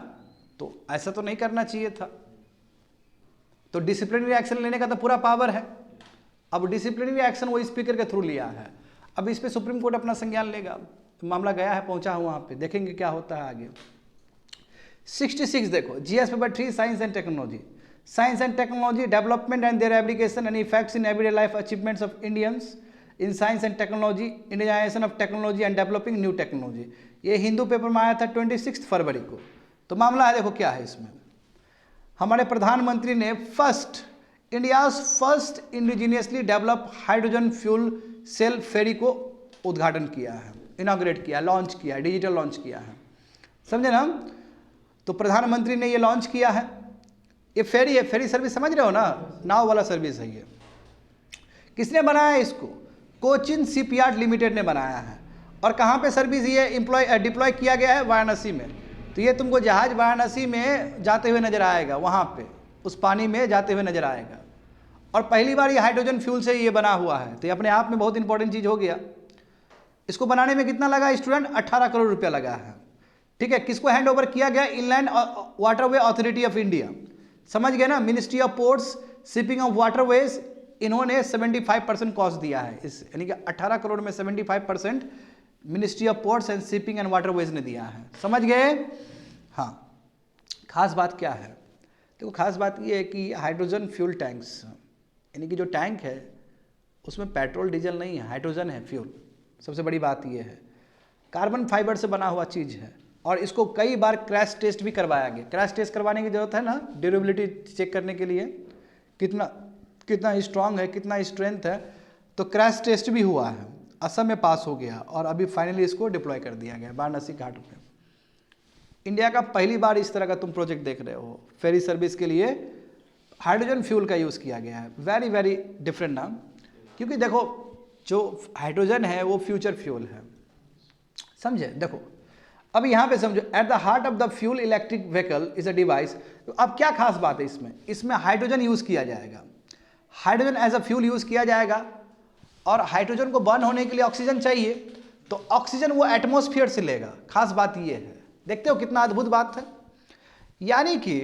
तो ऐसा तो नहीं करना चाहिए था। तो डिसिप्लिनरी एक्शन लेने का तो पूरा पावर है। अब डिसिप्लिनरी एक्शन वो स्पीकर के थ्रू लिया है। अब इस पे सुप्रीम कोर्ट अपना संज्ञान लेगा। मामला गया है, पहुंचा है वहां पे, देखेंगे क्या होता है आगे। 66 देखो, GS paper 3 science and technology. Science and technology development and their application and effects in everyday life achievements of Indians in science and technology, Indianisation of technology and developing new technology. ये Hindu paper में आया था 26 फरवरी को। तो मामला है, देखो क्या है इसमें। हमारे प्रधानमंत्री ने India's first indigenously develop hydrogen fuel cell ferry को उद्घाटन किया है, इनॉग्रेट किया, लॉन्च किया, डिजिटल लॉन्च किया है। समझे ना। तो प्रधानमंत्री ने ये लॉन्च किया है। ये फेरी है, फेरी सर्विस समझ रहे हो ना, नाव वाला सर्विस है ये। किसने बनाया है इसको? कोचिन शिपयार्ड लिमिटेड ने बनाया है। और कहाँ पे सर्विस ये डिप्लॉय किया गया है? वाराणसी में। तो ये तुमको जहाज वाराणसी में जाते हुए नजर आएगा, वहाँ पे उस पानी में जाते हुए नजर आएगा। और पहली बार ये हाइड्रोजन फ्यूल से ये बना हुआ है, तो ये अपने आप में बहुत इंपॉर्टेंट चीज़ हो गया। इसको बनाने में कितना लगा स्टूडेंट? 18 करोड़ रुपया लगा है। ठीक है, किसको हैंड ओवर किया गया? Inland waterway authority of India. समझ गए ना, ministry of ports shipping of waterways, इन्होंने 75% कॉस्ट दिया है इस, यानी कि 18 करोड़ में 75% ministry of ports and shipping and waterways ने दिया है। समझ गए? हाँ। खास बात क्या है? देखो खास बात ये है कि हाइड्रोजन फ्यूल टैंक्स, यानी कि जो टैंक है उसमें पेट्रोल डीजल नहीं है, हाइड्रोजन है फ्यूल। सबसे बड़ी बात ये है, कार्बन फाइबर से बना हुआ चीज़ है। और इसको कई बार क्रैश टेस्ट भी करवाया गया। क्रैश टेस्ट करवाने की जरूरत है ना, ड्यूरेबिलिटी चेक करने के लिए, कितना स्ट्रांग है, कितना स्ट्रेंथ है। तो क्रैश टेस्ट भी हुआ है, असम में पास हो गया और अभी फाइनली इसको डिप्लॉय कर दिया गया वाराणसी घाट में। इंडिया का पहली बार इस तरह का तुम प्रोजेक्ट देख रहे हो, फेरी सर्विस के लिए हाइड्रोजन फ्यूल का यूज़ किया गया है। वेरी वेरी डिफरेंट नाम, क्योंकि देखो जो हाइड्रोजन है वो फ्यूचर फ्यूल है, समझे। देखो अब यहाँ पे समझो, at the heart of the fuel electric vehicle is a device. तो अब क्या खास बात है इसमें हाइड्रोजन यूज़ किया जाएगा, hydrogen as a fuel use किया जाएगा। और हाइड्रोजन को बर्न होने के लिए ऑक्सीजन चाहिए, तो ऑक्सीजन वो एटमॉस्फेयर से लेगा। खास बात ये है, देखते हो कितना अद्भुत बात है। यानी कि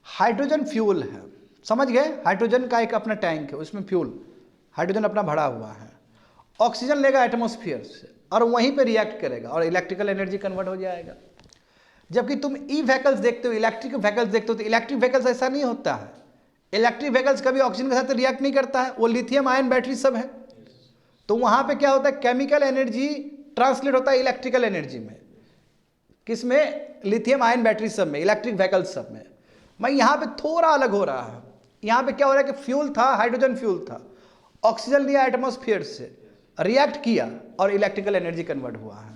हाइड्रोजन फ्यूल है, समझ गए। हाइड्रोजन का एक अपना टैंक है, उसमें फ्यूल हाइड्रोजन अपना भरा हुआ है, ऑक्सीजन लेगा एटमॉस्फेयर से और वहीं पे रिएक्ट करेगा और इलेक्ट्रिकल एनर्जी कन्वर्ट हो जाएगा। जबकि तुम ई व्हीकल्स देखते हो, इलेक्ट्रिक व्हीकल्स देखते हो, तो इलेक्ट्रिक व्हीकल्स ऐसा नहीं होता है। इलेक्ट्रिक व्हीकल्स कभी ऑक्सीजन के साथ रिएक्ट नहीं करता है, वो लिथियम आयन बैटरी सब है। तो वहाँ पे क्या होता है, केमिकल एनर्जी ट्रांसलेट होता है इलेक्ट्रिकल एनर्जी में। किसमें? लिथियम आयन बैटरी सब में, इलेक्ट्रिक व्हीकल्स सब में। मैं यहाँ पे थोड़ा अलग हो रहा है। यहाँ पे क्या हो रहा है कि फ्यूल था, हाइड्रोजन फ्यूल था, ऑक्सीजन लिया एटमॉस्फेयर से, रिएक्ट किया और इलेक्ट्रिकल एनर्जी कन्वर्ट हुआ है।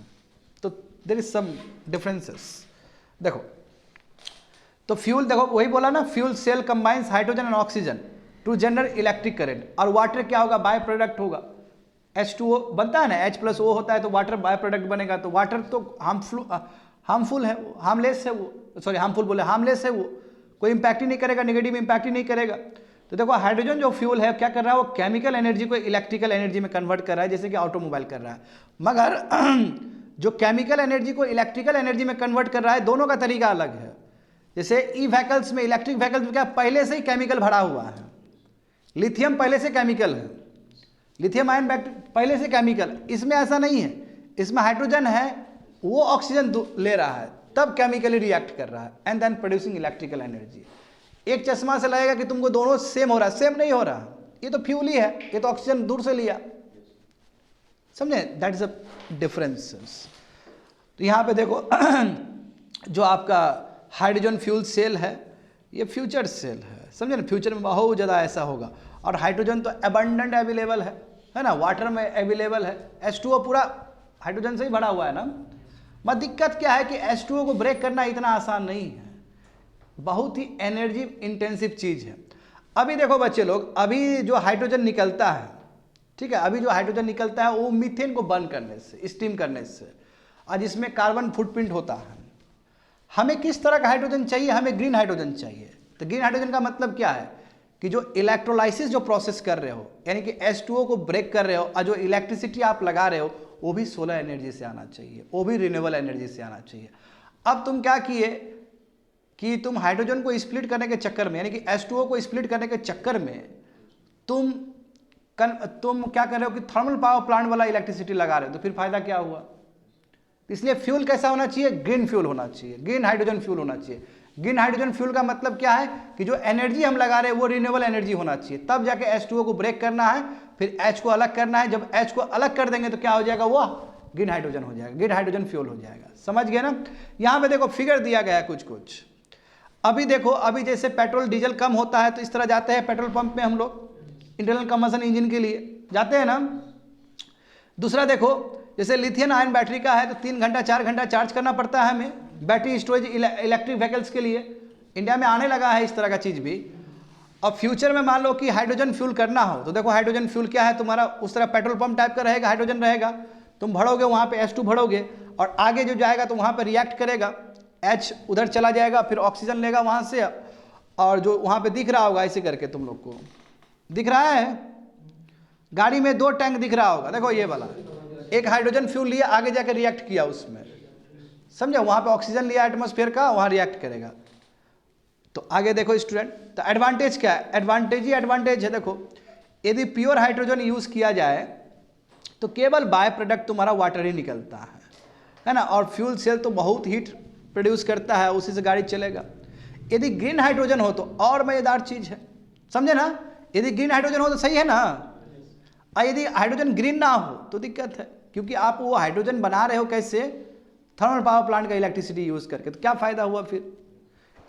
तो देयर इज सम डिफरेंसेस। देखो तो फ्यूल, देखो वही बोला ना, fuel cell combines hydrogen and oxygen to generate electric current. और वाटर क्या होगा? बाय प्रोडक्ट होगा। H2O बनता है ना, H+O होता है तो वाटर बाय प्रोडक्ट बनेगा। तो वाटर तो हार्मफुल है, हार्मलेस है वो, सॉरी हार्मफुल बोले, हार्मलेस है वो, कोई इंपैक्ट ही नहीं करेगा, नेगेटिव इंपैक्ट ही नहीं करेगा। तो देखो हाइड्रोजन जो फ्यूल है क्या कर रहा है, वो केमिकल एनर्जी को इलेक्ट्रिकल एनर्जी में कन्वर्ट कर रहा है, जैसे कि ऑटोमोबाइल कर रहा है। मगर जो केमिकल एनर्जी को इलेक्ट्रिकल एनर्जी में कन्वर्ट कर रहा है, दोनों का तरीका अलग है। जैसे ई व्हीकल्स में, इलेक्ट्रिक व्हीकल्स में क्या पहले से ही केमिकल भरा हुआ है, लिथियम पहले से केमिकल है, लिथियम आयन बैटरी पहले से केमिकल। इसमें ऐसा नहीं है, इसमें हाइड्रोजन है, वो ऑक्सीजन ले रहा है, तब केमिकली रिएक्ट कर रहा है and then producing electrical energy. एक चश्मा से लगेगा कि तुमको दोनों सेम हो रहा है, सेम नहीं हो रहा, ये तो फ्यूल ही है, ये तो ऑक्सीजन दूर से लिया, समझे। That is a differences. तो यहाँ पे देखो जो आपका हाइड्रोजन फ्यूल सेल है, ये फ्यूचर सेल है, समझे ना। फ्यूचर में बहुत ज़्यादा ऐसा होगा। और हाइड्रोजन तो अबंडेंट अवेलेबल है ना, वाटर में अवेलेबल है। H2O पूरा हाइड्रोजन से ही भरा हुआ है ना। मगर दिक्कत क्या है कि H2O को ब्रेक करना इतना आसान नहीं है, बहुत ही एनर्जी इंटेंसिव चीज़ है। अभी देखो बच्चे लोग, अभी जो हाइड्रोजन निकलता है, ठीक है, अभी जो हाइड्रोजन निकलता है वो मीथेन को बर्न करने से, स्टीम करने से, और जिसमें कार्बन फुटप्रिंट होता है। हमें किस तरह का हाइड्रोजन चाहिए? हमें ग्रीन हाइड्रोजन चाहिए। तो ग्रीन हाइड्रोजन का मतलब क्या है कि जो इलेक्ट्रोलाइसिस जो प्रोसेस कर रहे हो, यानी कि H2O को ब्रेक कर रहे हो, और जो इलेक्ट्रिसिटी आप लगा रहे हो वो भी सोलर एनर्जी से आना चाहिए, वो भी रिन्यूएबल एनर्जी से आना चाहिए। अब तुम क्या किए कि तुम हाइड्रोजन को स्प्लिट करने के चक्कर में, यानी कि H2O को स्प्लिट करने के चक्कर में तुम क्या कर रहे हो कि थर्मल पावर प्लांट वाला इलेक्ट्रिसिटी लगा रहे हो, तो फिर फायदा क्या हुआ? इसलिए फ्यूल कैसा होना चाहिए? ग्रीन फ्यूल होना चाहिए, ग्रीन हाइड्रोजन फ्यूल होना चाहिए। ग्रीन हाइड्रोजन फ्यूल का मतलब क्या है कि जो एनर्जी हम लगा रहे हैं वो रिन्यूएबल एनर्जी होना चाहिए, तब जाके H2O को ब्रेक करना है, फिर H को अलग करना है। जब H को अलग कर देंगे तो क्या हो जाएगा? वो ग्रीन हाइड्रोजन हो जाएगा, ग्रीन हाइड्रोजन फ्यूल हो जाएगा। समझ गए ना। यहाँ पे देखो फिगर दिया गया है कुछ। अभी देखो, अभी जैसे पेट्रोल डीजल कम होता है तो इस तरह जाते हैं पेट्रोल पंप में हम लोग, इंटरनल कंबशन इंजन के लिए जाते हैं ना। दूसरा देखो, जैसे लिथियम आयन बैटरी का है तो 3 घंटा 4 घंटा चार्ज करना पड़ता है हमें, बैटरी स्टोरेज इलेक्ट्रिक व्हीकल्स के लिए इंडिया में आने लगा है इस तरह का चीज़ भी। अब फ्यूचर में मान लो कि हाइड्रोजन फ्यूल करना हो तो देखो हाइड्रोजन फ्यूल क्या है तुम्हारा, उस तरह पेट्रोल पंप टाइप का रहेगा, हाइड्रोजन रहेगा, तुम भरोगे वहाँ पे H2 भरोगे और आगे जो जाएगा तो वहाँ पे रिएक्ट करेगा, H उधर चला जाएगा, फिर ऑक्सीजन लेगा वहाँ से, और जो वहाँ पे दिख रहा होगा ऐसे करके तुम लोग को दिख रहा है, गाड़ी में 2 टैंक दिख रहा होगा, देखो ये वाला, एक हाइड्रोजन फ्यूल लिया आगे जाकर रिएक्ट किया उसमें, समझे, वहाँ पे ऑक्सीजन लिया एटमॉस्फेयर का, वहाँ रिएक्ट करेगा। तो आगे देखो स्टूडेंट, तो एडवांटेज क्या है, एडवांटेज ही एडवांटेज है। देखो यदि प्योर हाइड्रोजन यूज़ किया जाए तो केवल बाय प्रोडक्ट तुम्हारा वाटर ही निकलता है ना, और फ्यूल सेल तो बहुत हीट प्रोड्यूस करता है, उसी से गाड़ी चलेगा। यदि ग्रीन हाइड्रोजन हो तो और मज़ेदार चीज़ है, समझे ना, यदि ग्रीन हाइड्रोजन हो तो सही है ना, और यदि हाइड्रोजन ग्रीन ना हो तो दिक्कत है, क्योंकि आप वो हाइड्रोजन बना रहे हो कैसे, थर्मल पावर प्लांट का इलेक्ट्रिसिटी यूज़ करके, तो क्या फ़ायदा हुआ फिर।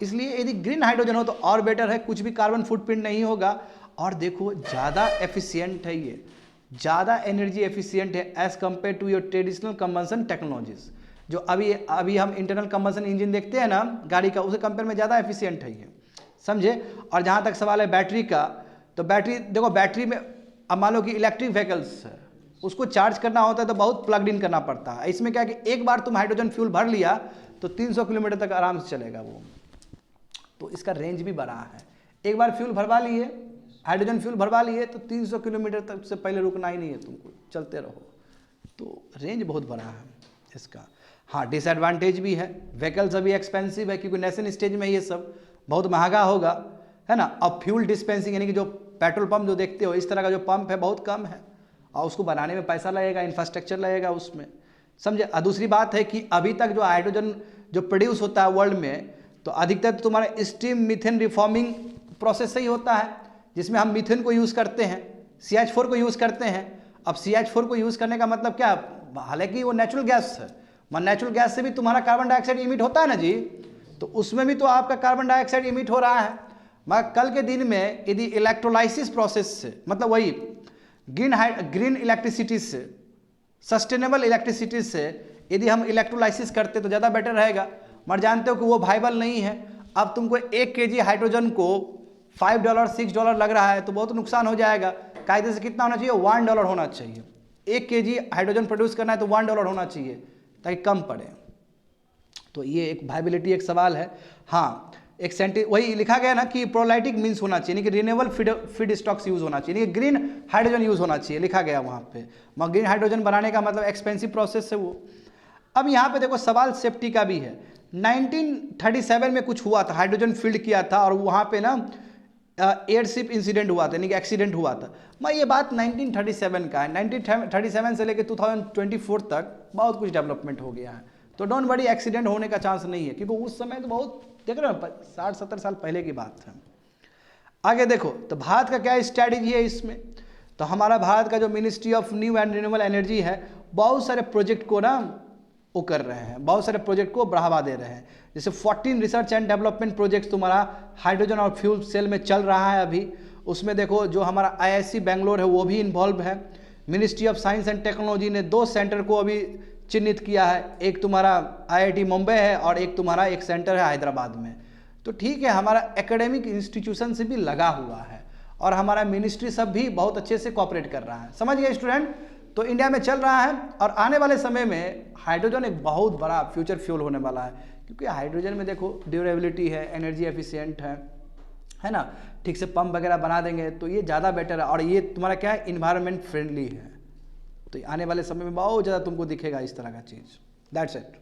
इसलिए यदि ग्रीन हाइड्रोजन हो तो और बेटर है, कुछ भी कार्बन फुटप्रिंट नहीं होगा, और देखो ज़्यादा एफिशिएंट है, ये ज़्यादा एनर्जी एफिशिएंट है as compare to your traditional combustion technologies. जो अभी हम इंटरनल कंबंशन इंजन देखते हैं ना गाड़ी का, उसे कंपेयर में ज़्यादा एफिशिएंट है ये, समझे। और जहाँ तक सवाल है बैटरी का, तो बैटरी देखो, बैटरी में अब मान लो कि इलेक्ट्रिक व्हीकल्स है, उसको चार्ज करना होता है तो बहुत प्लग्ड इन करना पड़ता है। इसमें क्या है कि एक बार तुम हाइड्रोजन फ्यूल भर लिया तो 300 किलोमीटर तक आराम से चलेगा वो, तो इसका रेंज भी बड़ा है। एक बार फ्यूल भरवा लिए, हाइड्रोजन फ्यूल भरवा लिए तो 300 किलोमीटर तक से पहले रुकना ही नहीं है तुमको, चलते रहो, तो रेंज बहुत बड़ा है इसका। हाँ, डिसएडवांटेज भी है, व्हीकल्स अभी एक्सपेंसिव है क्योंकि नेशन स्टेज में ये सब बहुत महंगा होगा, है ना। अब फ्यूल डिस्पेंसिंग यानी कि जो पेट्रोल पंप जो देखते हो इस तरह का जो पंप है बहुत कम है, और उसको बनाने में पैसा लगेगा, इंफ्रास्ट्रक्चर लगेगा उसमें, समझे। और दूसरी बात है कि अभी तक जो हाइड्रोजन जो प्रोड्यूस होता है वर्ल्ड में, तो अधिकतर तो तुम्हारा स्टीम मीथेन रिफॉर्मिंग प्रोसेस से ही होता है, जिसमें हम मीथेन को यूज़ करते हैं, CH4 को यूज़ करते हैं। अब CH4 को यूज़ करने का मतलब क्या, हालांकि वो नेचुरल गैस है, नेचुरल गैस से भी तुम्हारा कार्बन डाइऑक्साइड इमिट होता है ना जी, तो उसमें भी तो आपका कार्बन डाइऑक्साइड इमिट हो रहा है। मगर कल के दिन में यदि इलेक्ट्रोलाइसिस प्रोसेस से, मतलब वही ग्रीन इलेक्ट्रिसिटी से, सस्टेनेबल इलेक्ट्रिसिटी से यदि हम इलेक्ट्रोलाइसिस करते तो ज़्यादा बेटर रहेगा, मगर जानते हो कि वो वाइबल नहीं है। अब तुमको 1 kg हाइड्रोजन को $5 $6 लग रहा है तो बहुत नुकसान हो जाएगा। कायदे से कितना होना चाहिए, $1 होना चाहिए। 1 kg हाइड्रोजन प्रोड्यूस करना है तो $1 होना चाहिए ताकि कम पड़े। तो ये एक वाइबिलिटी एक सवाल है। हाँ, एक सेंटेंस वही लिखा गया ना कि प्रोलाइटिक मीन्स होना चाहिए, यानी कि रिन्यूएबल फीड स्टॉक्स यूज़ होना चाहिए, यानी कि ग्रीन हाइड्रोजन यूज़ होना चाहिए, लिखा गया वहाँ पे। मगर ग्रीन हाइड्रोजन बनाने का मतलब एक्सपेंसिव प्रोसेस है वो। अब यहाँ पे देखो सवाल सेफ्टी का भी है। 1937 में कुछ हुआ था, हाइड्रोजन फील्ड किया था और वहाँ पे ना एयरशिप इंसिडेंट हुआ था, यानी कि एक्सीडेंट हुआ था। मैं ये बात 1937 का है, 1937 से लेकर 2024 तक बहुत कुछ डेवलपमेंट हो गया है, तो डोंट वरी, एक्सीडेंट होने का चांस नहीं है, क्योंकि उस समय तो बहुत देख रहे हो 60-70 साल पहले की बात है। आगे देखो तो भारत का क्या स्ट्रैटेजी है इसमें, तो हमारा भारत का जो ministry of new and renewable energy है, बहुत सारे प्रोजेक्ट को ना वो कर रहे हैं, बहुत सारे प्रोजेक्ट को बढ़ावा दे रहे हैं। जैसे 14 रिसर्च एंड डेवलपमेंट प्रोजेक्ट्स तुम्हारा हाइड्रोजन और फ्यूल सेल में चल रहा है अभी। उसमें देखो जो हमारा IISc बेंगलोर है वो भी इन्वॉल्व है। Ministry of science and technology ने 2 सेंटर को अभी चिन्हित किया है, एक तुम्हारा IIT मुंबई है और एक तुम्हारा एक सेंटर है हैदराबाद में। तो ठीक है, हमारा एकेडमिक इंस्टीट्यूशन से भी लगा हुआ है और हमारा मिनिस्ट्री सब भी बहुत अच्छे से कोऑपरेट कर रहा है, समझ गए स्टूडेंट। तो इंडिया में चल रहा है और आने वाले समय में हाइड्रोजन एक बहुत बड़ा फ्यूचर फ्यूल होने वाला है, क्योंकि हाइड्रोजन में देखो ड्यूरेबिलिटी है, एनर्जी एफिशिएंट है ना, ठीक से पंप वगैरह बना देंगे तो ये ज़्यादा बेटर है, और ये तुम्हारा क्या है, इन्वायरमेंट फ्रेंडली है। तो आने वाले समय में बहुत ज़्यादा तुमको दिखेगा इस तरह का चीज़। That's it.